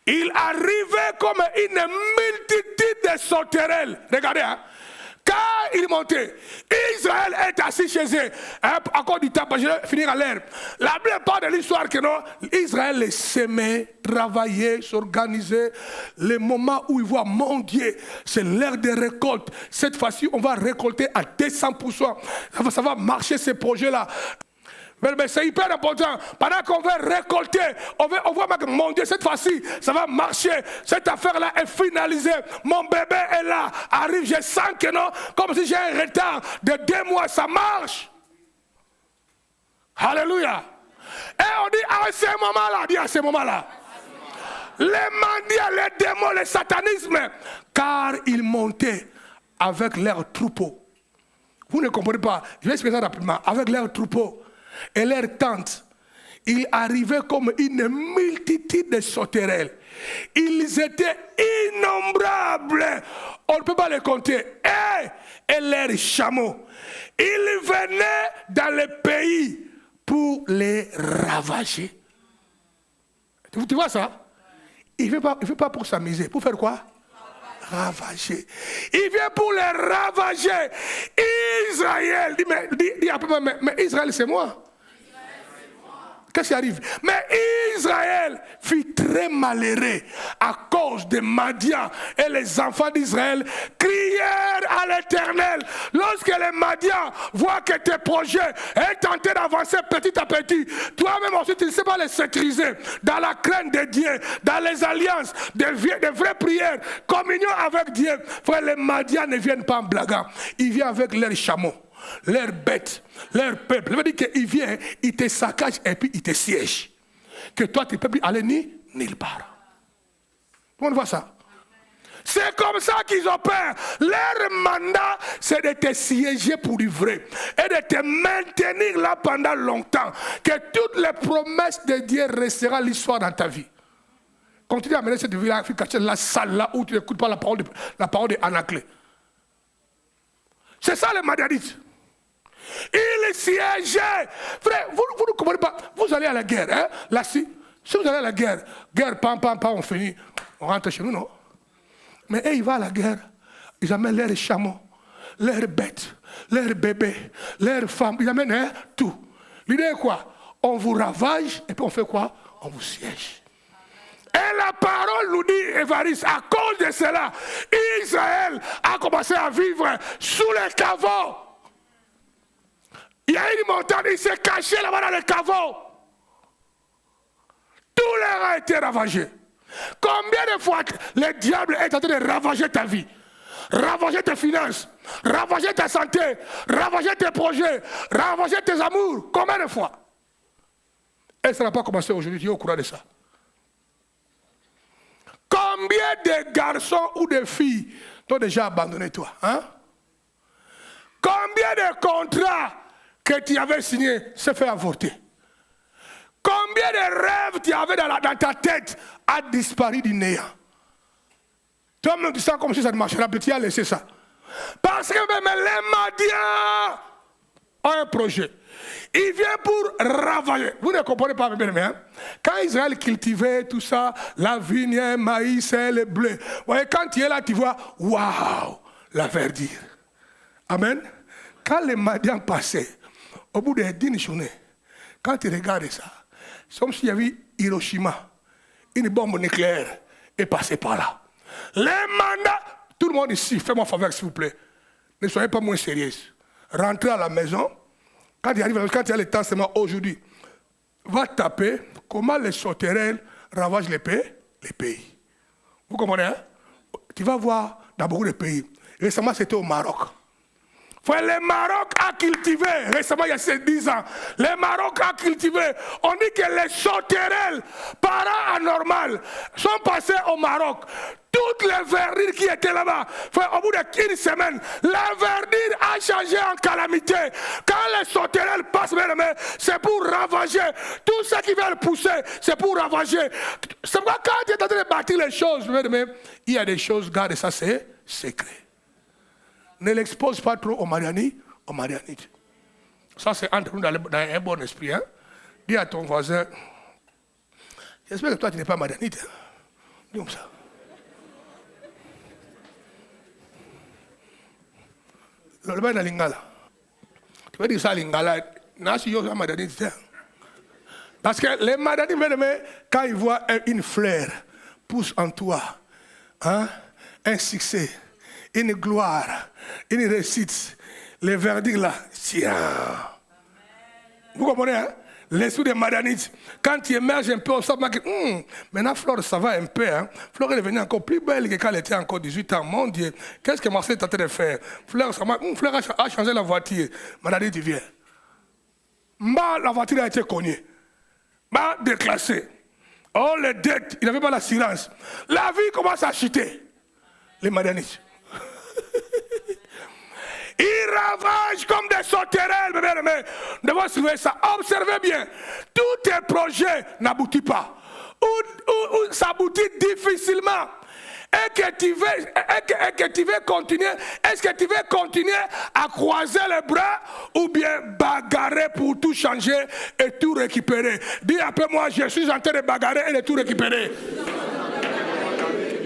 Ils arrivaient comme une multitude de sauterelles. Regardez, hein. Car ils montaient, ils Israël est assis chez eux, hein, à cause du tabac, je vais finir à l'air. La plupart de l'histoire que non, Israël les s'aimait, travaillait, s'organisait. Le moment où ils voient, mon Dieu, c'est l'heure de récolte. Cette fois-ci, on va récolter à 200%. Ça va marcher ces projets-là. Mais c'est hyper important. Pendant qu'on veut récolter, on voit que mon Dieu, cette fois-ci, ça va marcher. Cette affaire-là est finalisée. Mon bébé est là. Arrive, je sens que non, comme si j'ai un retard de 2 mois, ça marche. Alléluia. Et on dit à ce moment-là, dis à ce moment-là, les mendiants, les démons, le satanisme, car ils montaient avec leurs troupeaux. Vous ne comprenez pas. Je vais expliquer ça rapidement. Avec leurs troupeaux et leurs tentes, ils arrivaient comme une multitude de sauterelles. Ils étaient innombrables. On ne peut pas les compter. Et leurs chameaux. Ils venaient dans le pays pour les ravager. Tu vois ça? Il ne fait pas pour s'amuser. Pour faire quoi? Ravager. Il vient pour les ravager. Israël. Dis un peu, mais Israël, c'est moi. Qu'est-ce qui arrive? Mais Israël fut très malheureux à cause de Madian. Et les enfants d'Israël crièrent à l'Éternel. Lorsque les Madians voient que tes projets est tenté d'avancer petit à petit, toi-même aussi tu ne sais pas les sécuriser dans la crainte de Dieu, dans les alliances, des vraies prières, communion avec Dieu. Frère, les Madians ne viennent pas en blaguant. Ils viennent avec leurs chameaux, leurs bêtes, leur peuple. Ça veut dire qu'il vient, il te saccage et puis il te siège. Que toi, tu ne peux plus aller nulle part. On voit ça. C'est comme ça qu'ils opèrent. Leur mandat, c'est de te siéger pour du vrai. Et de te maintenir là pendant longtemps. Que toutes les promesses de Dieu resteront l'histoire dans ta vie. Continue à mener cette vie-là, la salle là où tu n'écoutes pas la parole de Anaclé. C'est ça les Madianites. Ils siégeaient. Frère, vous ne comprenez pas. Vous allez à la guerre. Hein? Là, si vous allez à la guerre, pam, on finit. On rentre chez nous, non? Mais ils vont à la guerre. Ils amènent leurs chameaux, leurs bêtes, leurs bébés, leurs femmes. Ils amènent tout. L'idée est quoi? On vous ravage et puis on fait quoi? On vous siège. Et la parole nous dit, Évariste, à cause de cela, Israël a commencé à vivre sous les caveaux. Il y a une montagne, il s'est caché là-bas dans les caveaux. Tout l'air a été ravagé. Combien de fois le diable est en train de ravager ta vie, ravager tes finances, ravager ta santé, ravager tes projets, ravager tes amours? Combien de fois? Et ça n'a pas commencé aujourd'hui, tu es au courant de ça. Combien de garçons ou de filles t'ont déjà abandonné toi? Hein? Combien de contrats que tu avais signés s'est fait avorter? Combien de rêves tu avais dans ta tête a disparu du néant? Toi-même tu sens comme si ça ne marcherait pas, tu as laissé ça. Parce que même les Madians ont un projet. Il vient pour ravager. Vous ne comprenez pas bien, hein? Quand Israël cultivait tout ça, la vigne, le maïs, le blé. Voyez, quand tu es là, tu vois, waouh, la verdure. Amen. Quand les Madians passaient, au bout d'une journée, quand tu regardes ça, c'est comme s'il y avait Hiroshima, une bombe nucléaire est passée par là. Les mandats, tout le monde ici, fais-moi faveur s'il vous plaît, ne soyez pas moins sérieux. Rentrez à la maison, quand il y a le temps seulement aujourd'hui, va taper comment les sauterelles ravagent les pays. Vous comprenez, hein? Tu vas voir dans beaucoup de pays. Récemment, c'était au Maroc. Le Maroc a cultivé, récemment il y a 10 ans, le Maroc a cultivé, on dit que les sauterelles, parents anormales, sont passés au Maroc. Toutes les verdures qui étaient là-bas, au bout d'une semaine, la verdure a changé en calamité. Quand les sauterelles passent, c'est pour ravager. Tout ce qui veulent pousser, c'est pour ravager. C'est pourquoi quand tu es en train de bâtir les choses, il y a des choses, garde ça, c'est secret. Ne l'expose pas trop aux Marianites. Ça, c'est entre nous dans un bon esprit. Hein? Dis à ton voisin, j'espère que toi, tu n'es pas Marianite. Hein? Dis comme ça. Le bain dans l'ingala. Tu peux dire ça à Lingala. Parce que les Madani, quand ils voient une fleur pousse en toi, hein, un succès, une gloire, une réussite, les verdicts là, tiens. Vous comprenez, hein? L'esprit des Madanites, quand tu émerges un peu, on sent que maintenant Flore, ça va un peu. Hein? Flore est devenue encore plus belle que quand elle était encore 18 ans. Mon Dieu, qu'est-ce que Marseille est en train de faire? Fleur a changé la voiture. Madanite vient. La voiture a été connue. Déclassée. Oh, les dettes, il n'avait pas l'assurance. La vie commence à chuter. Les Madanites. Ils ravagent comme des sauterelles, bébé. Nous devons surveiller ça. Observez bien. Tous tes projets n'aboutissent pas. Ou ça aboutit difficilement. Et que tu veux continuer, est-ce que tu veux continuer à croiser les bras ou bien bagarrer pour tout changer et tout récupérer? Dis après moi, je suis en train de bagarrer et de tout récupérer.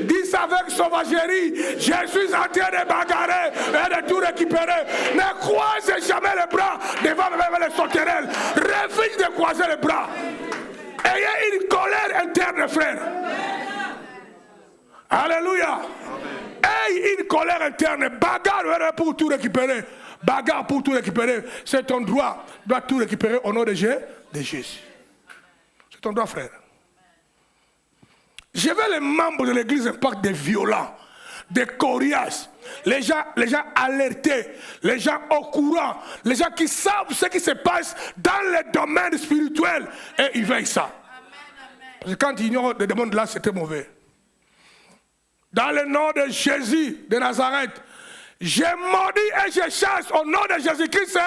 Dis avec sauvagerie, je suis en train de bagarrer et de tout récupérer. Ne croise jamais les bras devant les sauterelles. Refuse de croiser les bras. Ayez une colère interne, frère. Alléluia. Ayez une colère interne. Bagarre pour tout récupérer. Bagarre pour tout récupérer. C'est ton droit. Tu dois tout récupérer au nom de Jésus. C'est ton droit, frère. Je veux les membres de l'église Impact des violents, des coriaces, les gens alertés, les gens au courant, les gens qui savent ce qui se passe dans le domaine spirituel et ils veillent ça. Parce que quand ils ignorent le domaine là, c'était mauvais. Dans le nom de Jésus de Nazareth, je maudis et je chasse au nom de Jésus-Christ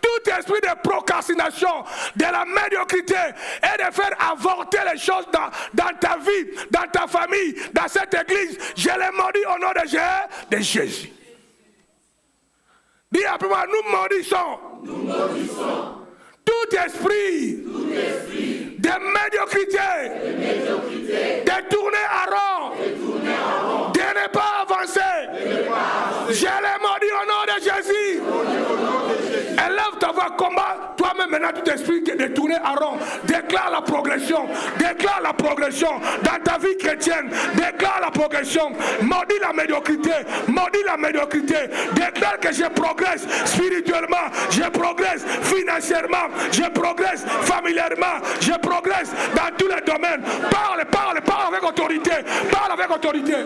tout esprit de procrastination, de la médiocrité et de faire avorter les choses dans ta vie, dans ta famille, dans cette église. Je les maudis au nom de Jésus. Dis après moi, nous maudissons. Tout esprit de médiocrité, de tourner à rond, de ne pas avancer. Je les maudis au nom de Jésus. Élève ta voix, combat toi-même maintenant tout esprit de tourner à rond. Déclare la progression. Déclare la progression dans ta vie chrétienne. Déclare la progression. Maudis la médiocrité. Maudis la médiocrité. Déclare que je progresse spirituellement. Je progresse financièrement. Je progresse familièrement. Je progresse dans tous les domaines. Parle avec autorité. Parle avec autorité.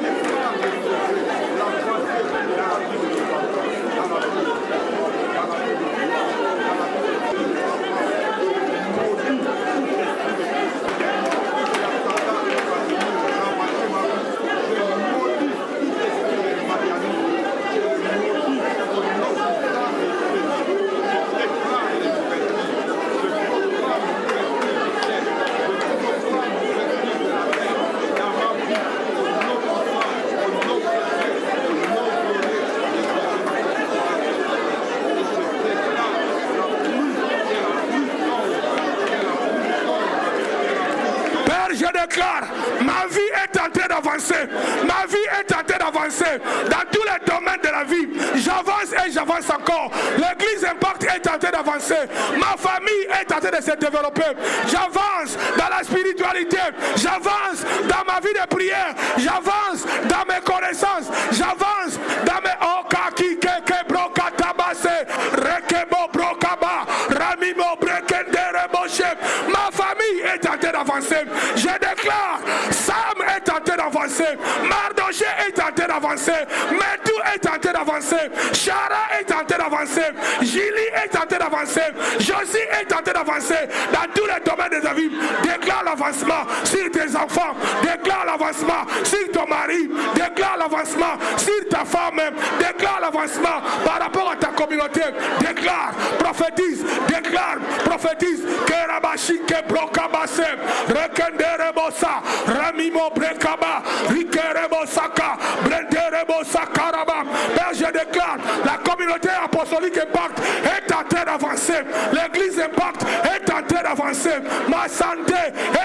Ma vie est en train d'avancer. Ma vie est en train d'avancer. Dans tous les domaines de la vie, j'avance et j'avance encore. L'église Impact est en train d'avancer. Ma famille est en train de se développer. J'avance dans la spiritualité. J'avance dans ma vie de prière. J'avance dans mes connaissances. J'avance dans mes okaki keke brokatabase rekebo brokaba ramimo brekendere boshe. Ma famille est en train d'avancer. Je déclare, Sam est en train d'avancer, Mardoché est en train d'avancer, Medou est en train d'avancer, Chara est en train d'avancer, Julie est en train d'avancer, Josie est en train d'avancer dans tous les domaines de ta vie. Déclare l'avancement sur tes enfants, déclare l'avancement sur ton mari, déclare l'avancement sur ta femme, déclare l'avancement par rapport à ta communauté, déclare, prophétise, que Rabashi ke brokabase, rekendere bosa, ramimo brekaba, rikerebo saka, brenderebo sakaraba. Père, je déclare, la communauté apostolique Impact est en train d'avancer, l'église Impact est en en train d'avancer. Ma santé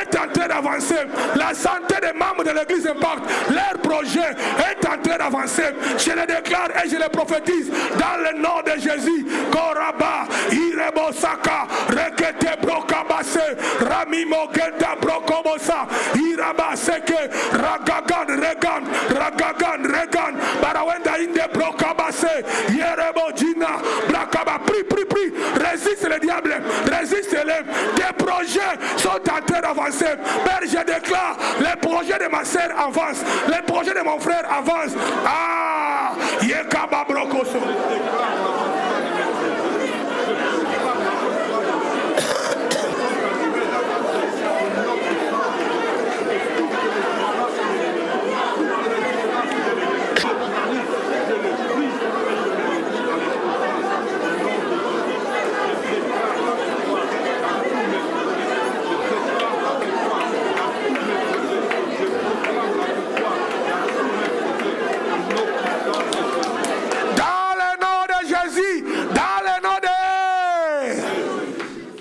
est en train d'avancer. La santé des membres de l'église Impact, leur projet est en train d'avancer. Je le déclare et je le prophétise dans le nom de Jésus. Koraba, Irebosaka, Rekete Brokabase, Ramimo Genta Brokobosa, Irabaseke, Ragagan, Regan, Barawenda Inde Brokabase, Yerebo Jina, Brakaba, prie, résiste le diable, résiste-le. Tes projets sont en train d'avancer. Père, je déclare, les projets de ma sœur avancent, les projets de mon frère avancent. Ah, Yekaba Brokoso.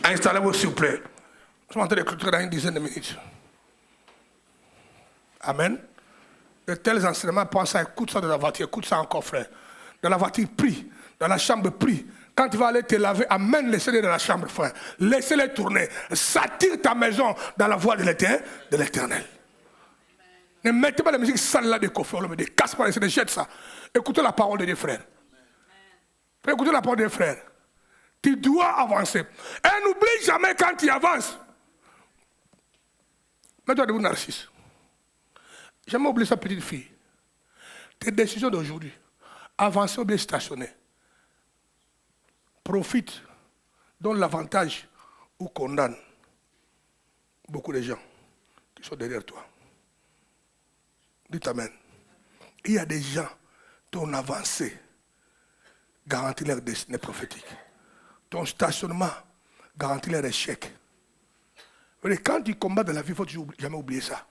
Installez-vous s'il vous plaît. Nous sommes en train de clôturer dans une dizaine de minutes. Amen. De tels enseignements, pense ça, écoute ça dans la voiture, écoute ça encore frère. Dans la voiture, prie. Dans la chambre, prie. Quand tu vas aller te laver, amène les CD dans la chambre frère. Laissez-les tourner. S'attire ta maison dans la voie de l'éternel. Ne mettez pas la musique sale là de coffre, ne casse pas les CD, jette ça. Écoutez la parole de Dieu frère. Écoutez la parole de Dieu frère. Tu dois avancer. Et n'oublie jamais quand tu avances. Mets-toi debout, Narcisse. Jamais oublier sa petite fille. Tes décisions d'aujourd'hui. Avancer ou bien stationner. Profite. Donne l'avantage ou condamne beaucoup de gens qui sont derrière toi. Dites Amen. Il y a des gens ton avancée garantit leur destinée prophétique. Ton stationnement garantit leur échec. Quand tu combats dans la vie, il faut jamais oublier ça.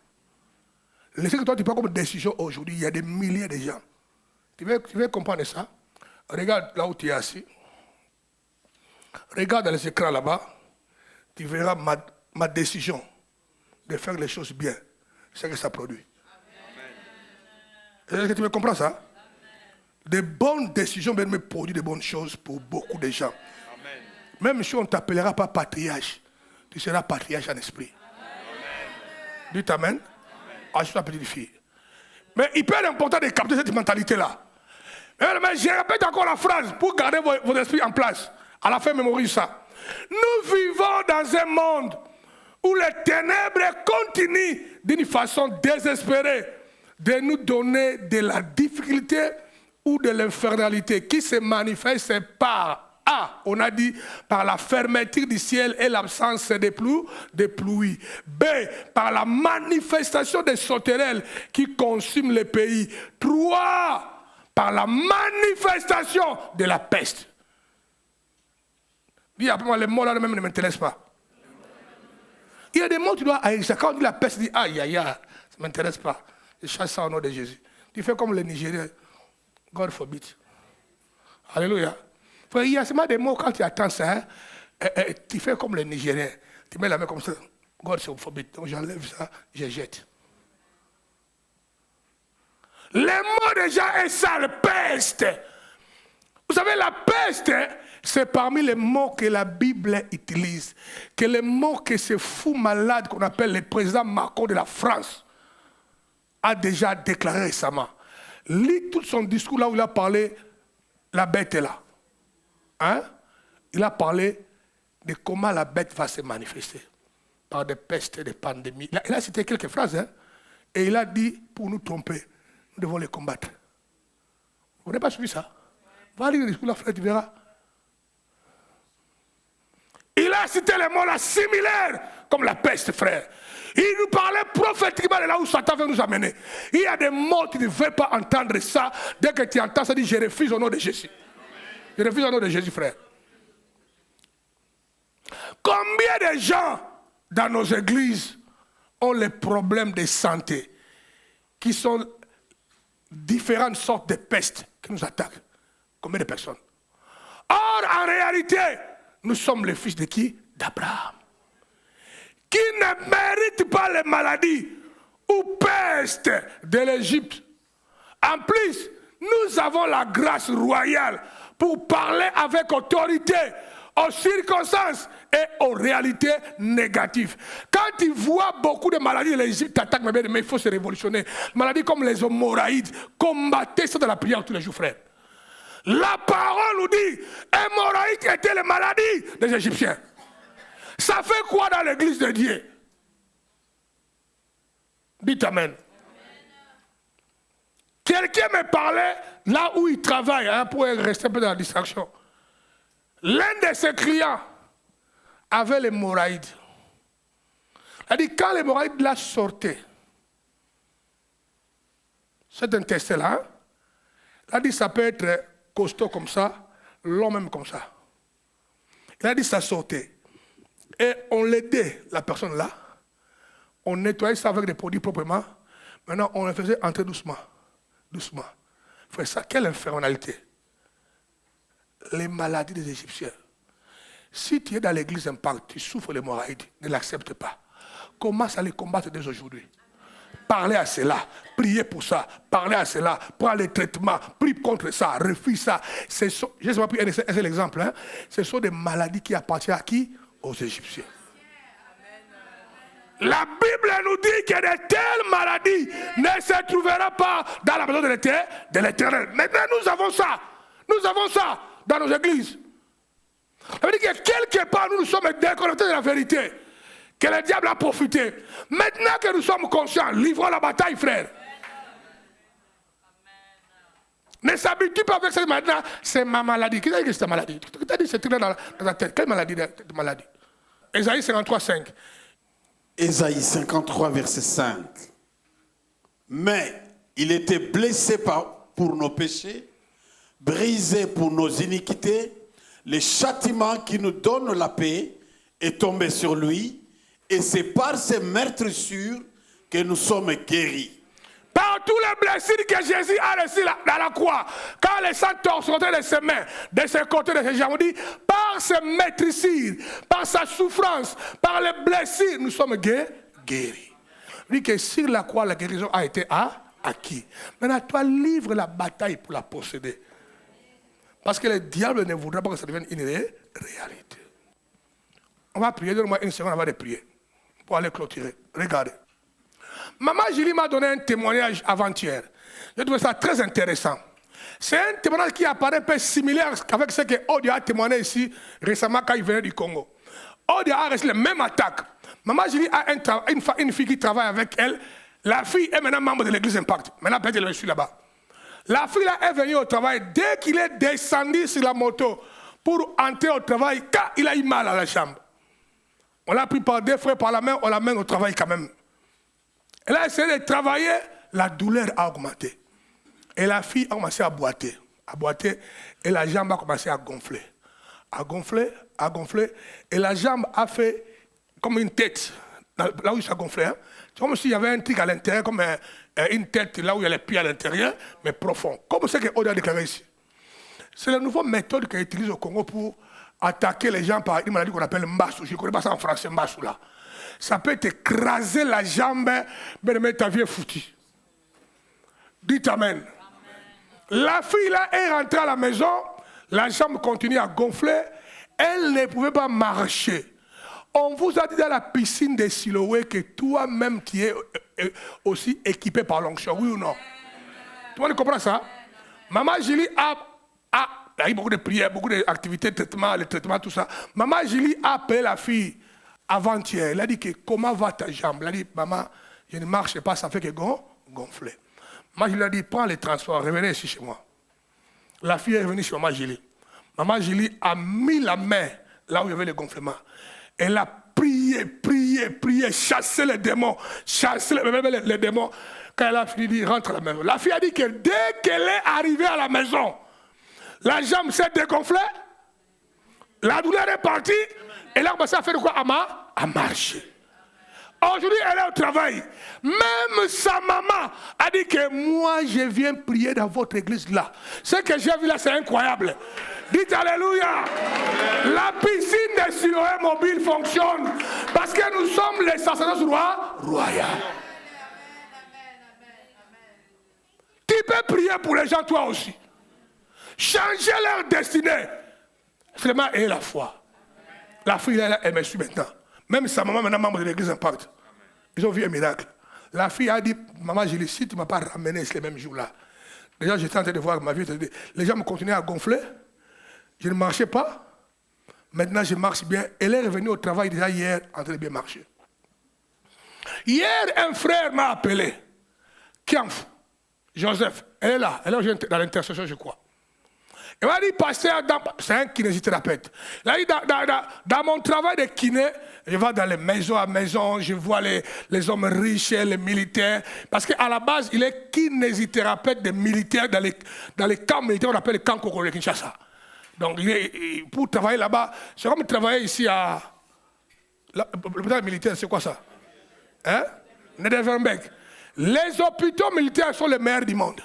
Laissez que toi tu prends comme décision aujourd'hui, il y a des milliers de gens. Tu veux comprendre ça? Regarde là où tu es assis. Regarde dans les écrans là-bas. Tu verras ma décision de faire les choses bien. C'est ce que ça produit. Est-ce que tu me comprends ça? De bonnes décisions me produisent de bonnes choses pour beaucoup de gens. Même si on ne t'appellera pas patriarche, tu seras patriarche en esprit. Dites Amen. Ah, je suis la petite fille. Mais il peut être important de capter cette mentalité-là. Mais je répète encore la phrase pour garder votre esprit en place. À la fin, mémorise ça. Nous vivons dans un monde où les ténèbres continuent d'une façon désespérée de nous donner de la difficulté ou de l'infernalité qui se manifeste par A, on a dit par la fermeture du ciel et l'absence des pluies. B, par la manifestation des sauterelles qui consument le pays. 3, par la manifestation de la peste. Dis après moi, les mots là même ne m'intéressent pas. Il y a des mots que tu dois haïr. Quand on dit la peste, tu dis aïe, aïe, aïe, ça ne m'intéresse pas. Je chasse ça au nom de Jésus. Tu fais comme les Nigériens. God forbid. Alléluia. Il y a seulement des mots quand tu attends ça, tu fais comme les Nigériens. Tu mets la main comme ça. God forbid. Donc j'enlève ça, je jette. Les mots déjà est sale, peste. Vous savez, la peste, c'est parmi les mots que la Bible utilise. Que les mots que ce fou malade qu'on appelle le président Macron de la France a déjà déclaré récemment. Lis tout son discours là où il a parlé, la bête est là. Hein? Il a parlé de comment la bête va se manifester par des pestes, des pandémies. Il a cité quelques phrases. Hein? Et il a dit, pour nous tromper, nous devons les combattre. Vous n'avez pas suivi ça? Va lire le discours là, frère, tu verras. Il a cité les mots là similaires comme la peste, frère. Il nous parlait prophétiquement de là où Satan veut nous amener. Il y a des mots, tu ne veux pas entendre ça. Dès que tu entends ça, dis je refuse au nom de Jésus. Je refuse au nom de Jésus, frère. Combien de gens dans nos églises ont les problèmes de santé qui sont différentes sortes de pestes qui nous attaquent? Combien de personnes? Or, en réalité, nous sommes les fils de qui? D'Abraham. qui ne méritent pas les maladies ou pestes de l'Égypte. En plus, nous avons la grâce royale pour parler avec autorité aux circonstances et aux réalités négatives. Quand tu vois beaucoup de maladies de l'Égypte attaquent, mais il faut se révolutionner. Maladies comme les hémorroïdes, combattez ça dans la prière tous les jours, frère. La parole nous dit, hémorroïdes étaient les maladies des Égyptiens. Ça fait quoi dans l'église de Dieu? Dites amen. Quelqu'un me parlait là où il travaille, pour rester un peu dans la distraction. L'un de ses clients avait l'hémorroïde. Il a dit, quand l'hémorroïde la sortait, cet intestin-là, il a dit, ça peut être costaud comme ça, long même comme ça. Il a dit, ça sortait. Et on l'aidait, la personne là. On nettoyait ça avec des produits proprement. Maintenant, on le faisait entrer doucement. Doucement. Frère, ça, quelle infernalité. Les maladies des Égyptiens. Si tu es dans l'église Impact, tu souffres l'hémorroïde, ne l'accepte pas. Commence à les combattre dès aujourd'hui. Parlez à cela, priez pour ça, parlez à cela, prends les traitements, prie contre ça, refuse ça. Je ne sais pas, c'est l'exemple. Hein? Ce sont des maladies qui appartiennent à qui? Aux Égyptiens. La Bible nous dit que de telles maladies ne se trouveront pas dans la maison de l'Éternel. Maintenant, nous avons ça. Nous avons ça dans nos églises. Ça veut dire que quelque part, nous sommes déconnectés de la vérité. Que le diable a profité. Maintenant que nous sommes conscients, livrons la bataille, frère. Ne s'habitue pas avec cette maladie. C'est ma maladie. Qui t'a dit que c'est ta maladie? Qui t'a dit que c'est dans ta tête? Quelle maladie? Ésaïe 53, 5.
Ésaïe 53, verset 5. Mais il était blessé pour nos péchés, brisé pour nos iniquités. Le châtiment qui nous donne la paix est tombé sur lui. Et c'est par ses meurtrissures que nous sommes guéris.
Par tous les blessures que Jésus a reçues dans la croix, quand les sangs sortaient de ses mains, de ses côtés, de ses jambes, on dit, par ses meurtrissures, par sa souffrance, par les blessures, nous sommes guéris. On dit que sur la croix, la guérison a été acquise. Maintenant, toi, livre la bataille pour la posséder. Parce que le diable ne voudra pas que ça devienne une réalité. On va prier, donne-moi une seconde avant de prier. Pour aller clôturer. Regardez. Maman Julie m'a donné un témoignage avant-hier. J'ai trouvé ça très intéressant. C'est un témoignage qui apparaît un peu similaire avec ce que Odia a témoigné ici récemment quand il venait du Congo. Odia a reçu la même attaque. Maman Julie a une fille qui travaille avec elle. La fille est maintenant membre de l'église Impact. Maintenant, peut-être qu'elle est là-bas. La fille là est venue au travail. Dès qu'il est descendu sur la moto pour entrer au travail, quand il a eu mal à la jambe. On l'a pris par deux frères par la main, on l'amène au travail quand même. Elle a essayé de travailler, la douleur a augmenté. Et la fille a commencé à boiter, et la jambe a commencé à gonfler. À gonfler, et la jambe a fait comme une tête, là où ça gonflait. Hein? C'est comme s'il y avait un truc à l'intérieur, comme une tête là où il y a les pieds à l'intérieur, mais profond. Comme c'est qu'on a déclaré ici. C'est la nouvelle méthode qu'on utilise au Congo pour attaquer les gens par une maladie qu'on appelle mbassou. Je ne connais pas ça en français, mbassou là. Ça peut t'écraser la jambe, mais ta vie est foutue. Dites amen. La fille là est rentrée à la maison, la jambe continue à gonfler, elle ne pouvait pas marcher. On vous a dit dans la piscine de Siloé que toi-même tu es aussi équipé par l'onction, oui ou non? Tout le monde comprend ça? Maman Julie il y a eu beaucoup de prières, beaucoup d'activités, de traitements, les traitements, tout ça. Maman Julie a appelé la fille avant-hier. Elle a dit que comment va ta jambe? Elle a dit, maman, je ne marche pas, ça fait que gonfler. Maman Julie a dit, prends les transports, revenez ici chez moi. La fille est revenue chez Maman Julie. Maman Julie a mis la main là où il y avait le gonflement. Elle a prié, chassé les démons, les démons. Quand elle a fini, elle rentre à la maison. La fille a dit que dès qu'elle est arrivée à la maison, la jambe s'est dégonflée, la douleur est partie, et là, on commence à faire quoi? À marcher. Aujourd'hui, elle est au travail. Même sa maman a dit que moi, je viens prier dans votre église là. Ce que j'ai vu là, c'est incroyable. Dites Alléluia. La piscine des Siloé mobile fonctionne parce que nous sommes les sacerdotes royaux. Tu peux prier pour les gens toi aussi. Changer leur destinée. Seulement ayez la foi. La fille, elle me suit maintenant. Même sa maman, maintenant, membre de l'église Impact. Ils ont vu un miracle. La fille a dit, maman, je le cite, tu ne m'as pas ramené ces mêmes jours-là. Déjà, j'étais en train de voir ma vie. Les gens me continuaient à gonfler. Je ne marchais pas. Maintenant, je marche bien. Elle est revenue au travail déjà hier, en train de bien marcher. Hier, un frère m'a appelé. Kianf, Joseph. Elle est là. Elle est dans l'intercession, je crois. Il m'a dit, pasteur, c'est un kinésithérapeute. Il a dit, dans mon travail de kiné, je vais dans les maisons à maison, je vois les hommes riches, les militaires. Parce qu'à la base, il est kinésithérapeute des militaires dans les camps militaires, on appelle les camps Kokoro de Kinshasa. Donc, pour travailler là-bas, c'est comme travailler ici à... L'hôpital militaire, c'est quoi ça? Hein? Nederverbeek. Les hôpitaux militaires sont les meilleurs du monde.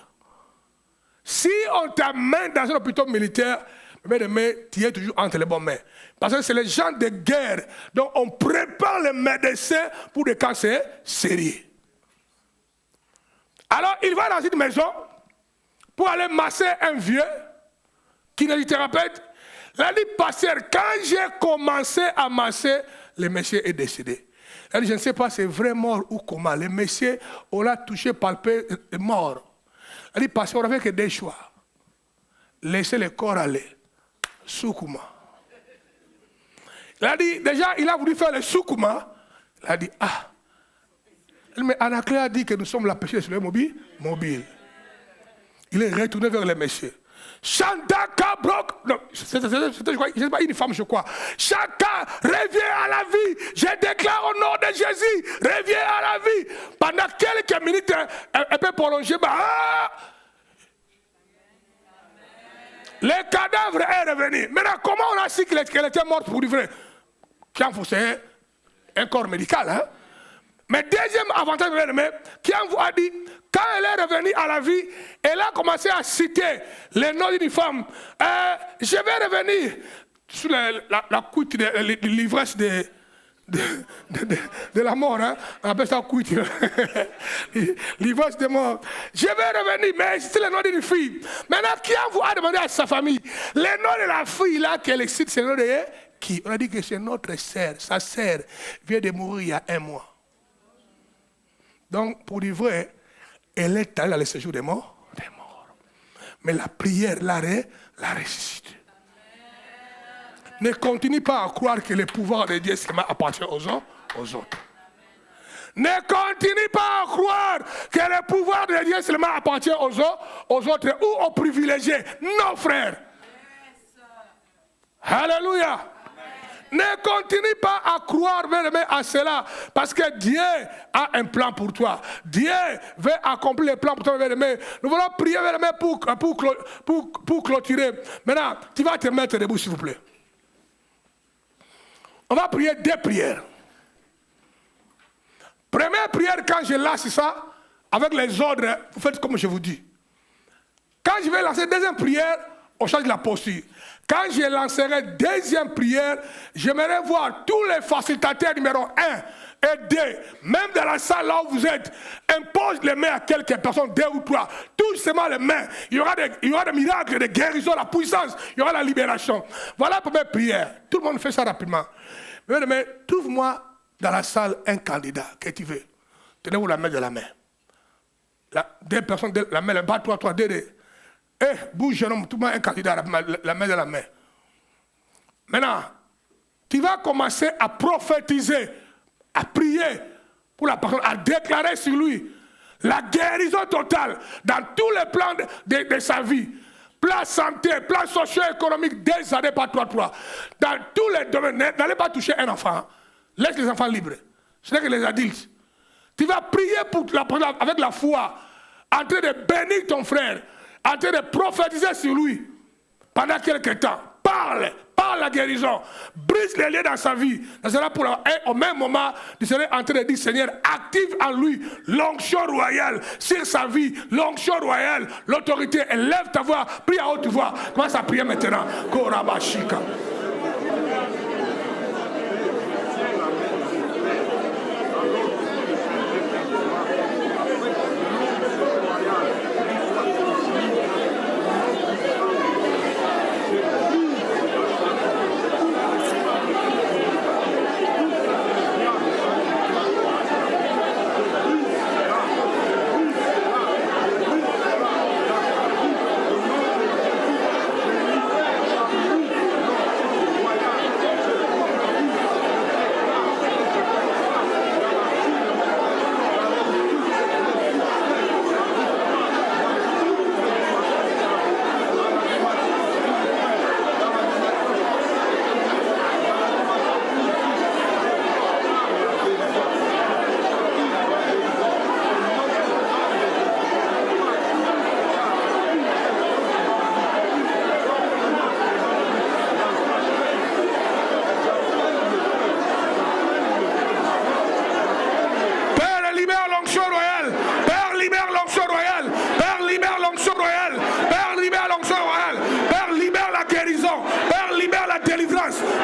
Si on t'amène dans un hôpital militaire, tu es toujours entre les bonnes mains. Parce que c'est les gens de guerre. Donc on prépare les médecins pour des cas sérieux. Alors il va dans une maison pour aller masser un vieux kinésithérapeute. Il a dit, pasteur, quand j'ai commencé à masser, le monsieur est décédé. Il a dit, je ne sais pas si c'est vrai mort ou comment. Le monsieur, on l'a touché, palpé, est mort. Il a dit, pasteur, on n'avait que des choix. Laissez le corps aller. Soukouma. Il a dit, déjà, il a voulu faire le soukouma. Il a dit, ah. Mais Anaclé a dit que nous sommes la péché sur le mobile. Il est retourné vers les messieurs. Chandaka Brok, non, c'était pas une femme, je crois. Chacun revient à la vie. Je déclare au nom de Jésus, reviens à la vie. Pendant quelques minutes, elle peut prolonger. Le cadavre est revenu. Maintenant, comment on a su qu'elle était morte pour du vrai? C'est un corps médical. Hein? Mais deuxième avantage, Kian vous a dit, quand elle est revenue à la vie, elle a commencé à citer les noms d'une femme. Je vais revenir sur la cuite de l'ivresse de la mort. Hein? On appelle ça cuite. L'ivresse de mort. Je vais revenir, mais c'est le nom d'une fille. Maintenant, qui vous a demandé à sa famille le nom de la fille là qu'elle cite, c'est le nom de qui? On a dit que c'est notre sœur. Sa sœur vient de mourir il y a 1 mois. Donc, pour dire vrai, elle est allée dans le séjour des morts. Mais la prière la ressuscite. Ne continue pas à croire que le pouvoir de Dieu seulement appartient aux autres. Ne continue pas à croire que le pouvoir de Dieu seulement appartient aux autres ou aux privilégiés. Non, frère. Alléluia. Ne continue pas à croire à cela, parce que Dieu a un plan pour toi. Dieu veut accomplir les plans pour toi. Nous voulons prier pour clôturer. Maintenant, tu vas te mettre debout, s'il vous plaît. On va prier 2 prières. Première prière, quand je lance ça, avec les ordres, vous faites comme je vous dis. Quand je vais lancer 2e prière, on change la posture. Quand je lancerai 2e prière, j'aimerais voir tous les facilitateurs numéro 1 et 2, même dans la salle là où vous êtes, impose les mains à quelques personnes, 2 ou 3, touche seulement les mains. Il y aura des miracles, des guérisons, la puissance, il y aura la libération. Voilà la première prière. Tout le monde fait ça rapidement. Mais trouve-moi dans la salle un candidat que tu veux. Tenez-vous la main de la main. 2 personnes, la main, pas 3, 2. Bouge, jeune homme, tout le monde un candidat, la main de la main. Maintenant, tu vas commencer à prophétiser, à prier pour la personne, à déclarer sur lui la guérison totale dans tous les plans de sa vie. Plan santé, plan socio-économique, 2 années, pas 3. Dans tous les domaines, n'allez pas toucher un enfant. Laisse les enfants libres. Ce n'est que les adultes. Tu vas prier pour la personne avec la foi, en train de bénir ton frère, en train de prophétiser sur lui pendant quelques temps. Parle par la guérison, brise les liens dans sa vie. Et au même moment, tu serais en train de dire, Seigneur, active en lui l'onction royale sur sa vie, l'onction royale, l'autorité. Élève ta voix, prie à haute voix. Commence à prier maintenant. Korabashika.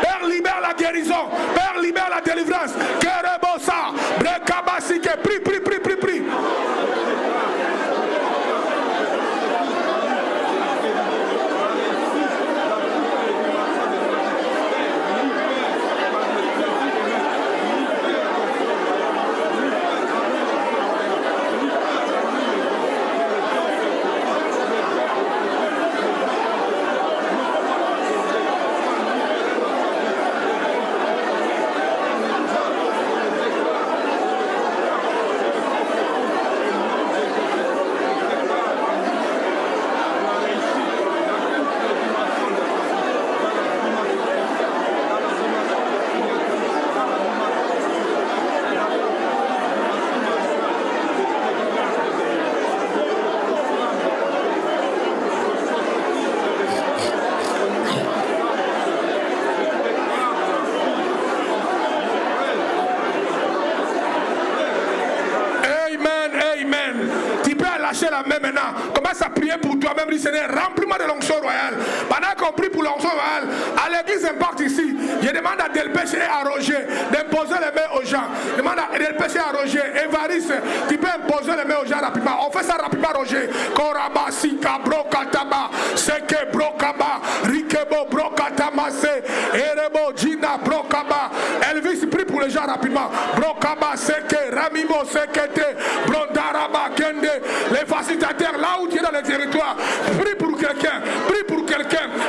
Père, libère la guérison. Père, libère la délivrance. Kerebosa, Brekabasike, prie, prie, prie, prie, prie. La main maintenant, commence à prier pour toi-même, dis Seigneur, remplis-moi de l'onction royale. Pendant qu'on prie pour l'onction royale, à l'église impact ici, je demande à Delpech et à Roger d'imposer les mains aux gens. Demande à Delpech et à Roger, Évariste, tu peux imposer les mains aux gens rapidement. On fait ça rapidement, Roger. Koraba, Sika, Brokataba, Seke, Brokaba, Rikebo, Brokatama, Erebo, Gina, Brokaba. Elvis, prie pour les gens rapidement. Brokaba, Seke, Ramimo, Sekete, Brondaraba, Kende, les facilitateurs, là où tu es dans le territoire, prie pour quelqu'un,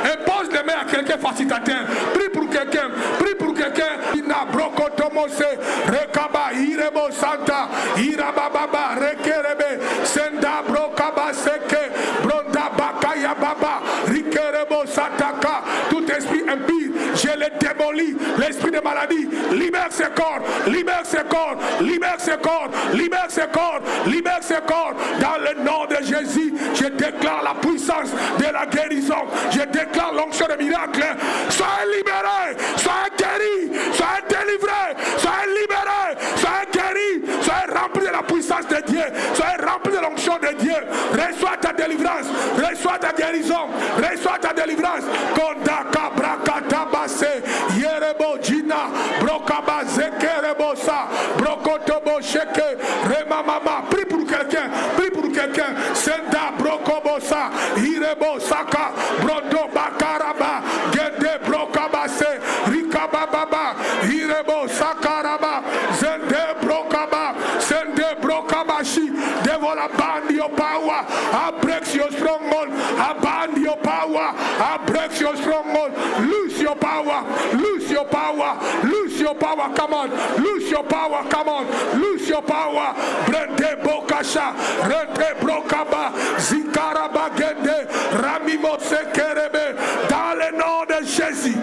impose les mains à quelqu'un facilitateur, prie pour quelqu'un, Ina Brokotomose, Rekaba, Irebo Santa, Irababa, Rekerebe, Senda Brokaba Seke, Bronda Bakaya Baba, Rikerebo Sataka, tout esprit impie, je le démolis, l'esprit de maladie, libère ses corps, libère ses corps, libère ses corps, libère ses corps, libère ses corps, dans le nom de Jésus, je déclare la puissance de la guérison. Je déclare l'onction de miracle. Soyez libérés, soyez guéris, soyez délivrés, soyez libérés, soyez guéris, soyez remplis de la puissance de Dieu, soyez remplis de l'onction de Dieu. Reçois ta délivrance, reçois ta guérison, reçois ta délivrance. Kondaka brakatabase, yerebo jina, brokaba zekerebosa, brokotobo sheke, remamama. Prie pour quelqu'un, prie pour quelqu'un. Senda brokobosa, irebo saka, brodo bakaraba, gende brokabase, rikababa, irebo sakaraba, zende brokaba, sende brokabashi. Devil, abandon your power, I break your stronghold, abandon your power, I break your stronghold, lose your power, lose your power, lose your power, come on, lose your power, come on, lose your power, brende bokasha, rente brokaba, zikaraba gende, ramimo sekerebe, dans le nom de Jésus,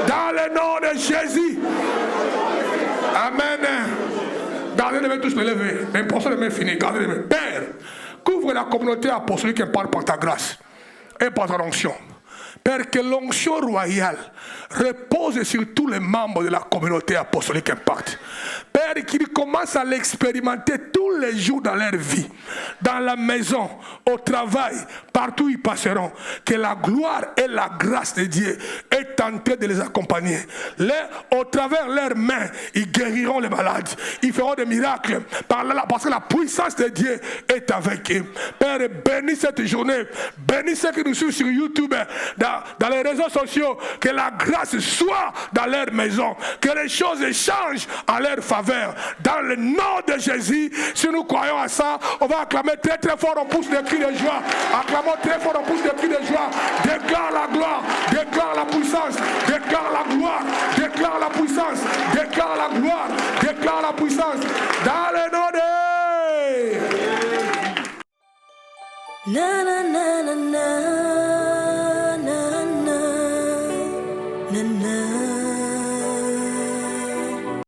dans le nom de Jésus, amen. Gardez les mains tous levés, mais pour ça les mains finies, gardez les mains. Père, couvre la communauté apostolique et parle par ta grâce et par ta onction. Père, que l'onction royale repose sur tous les membres de la communauté apostolique Impact. Père, qu'ils commencent à l'expérimenter tous les jours dans leur vie, dans la maison, au travail, partout où ils passeront. Que la gloire et la grâce de Dieu est en train de les accompagner. Au travers leurs mains, ils guériront les malades. Ils feront des miracles parce que la puissance de Dieu est avec eux. Père, bénis cette journée. Bénis ceux qui nous suivent sur YouTube, dans les réseaux sociaux. Que la grâce soit dans leur maison. Que les choses changent en leur faveur. Dans le nom de Jésus, si nous croyons à ça, on va acclamer très très fort, on pousse des cris de joie. Acclamons très fort, on pousse des cris de joie. Déclare la gloire, déclare la puissance, déclare la gloire, déclare la puissance, déclare la gloire, déclare la puissance. Dans le nom de...
Na na na na na na na na na.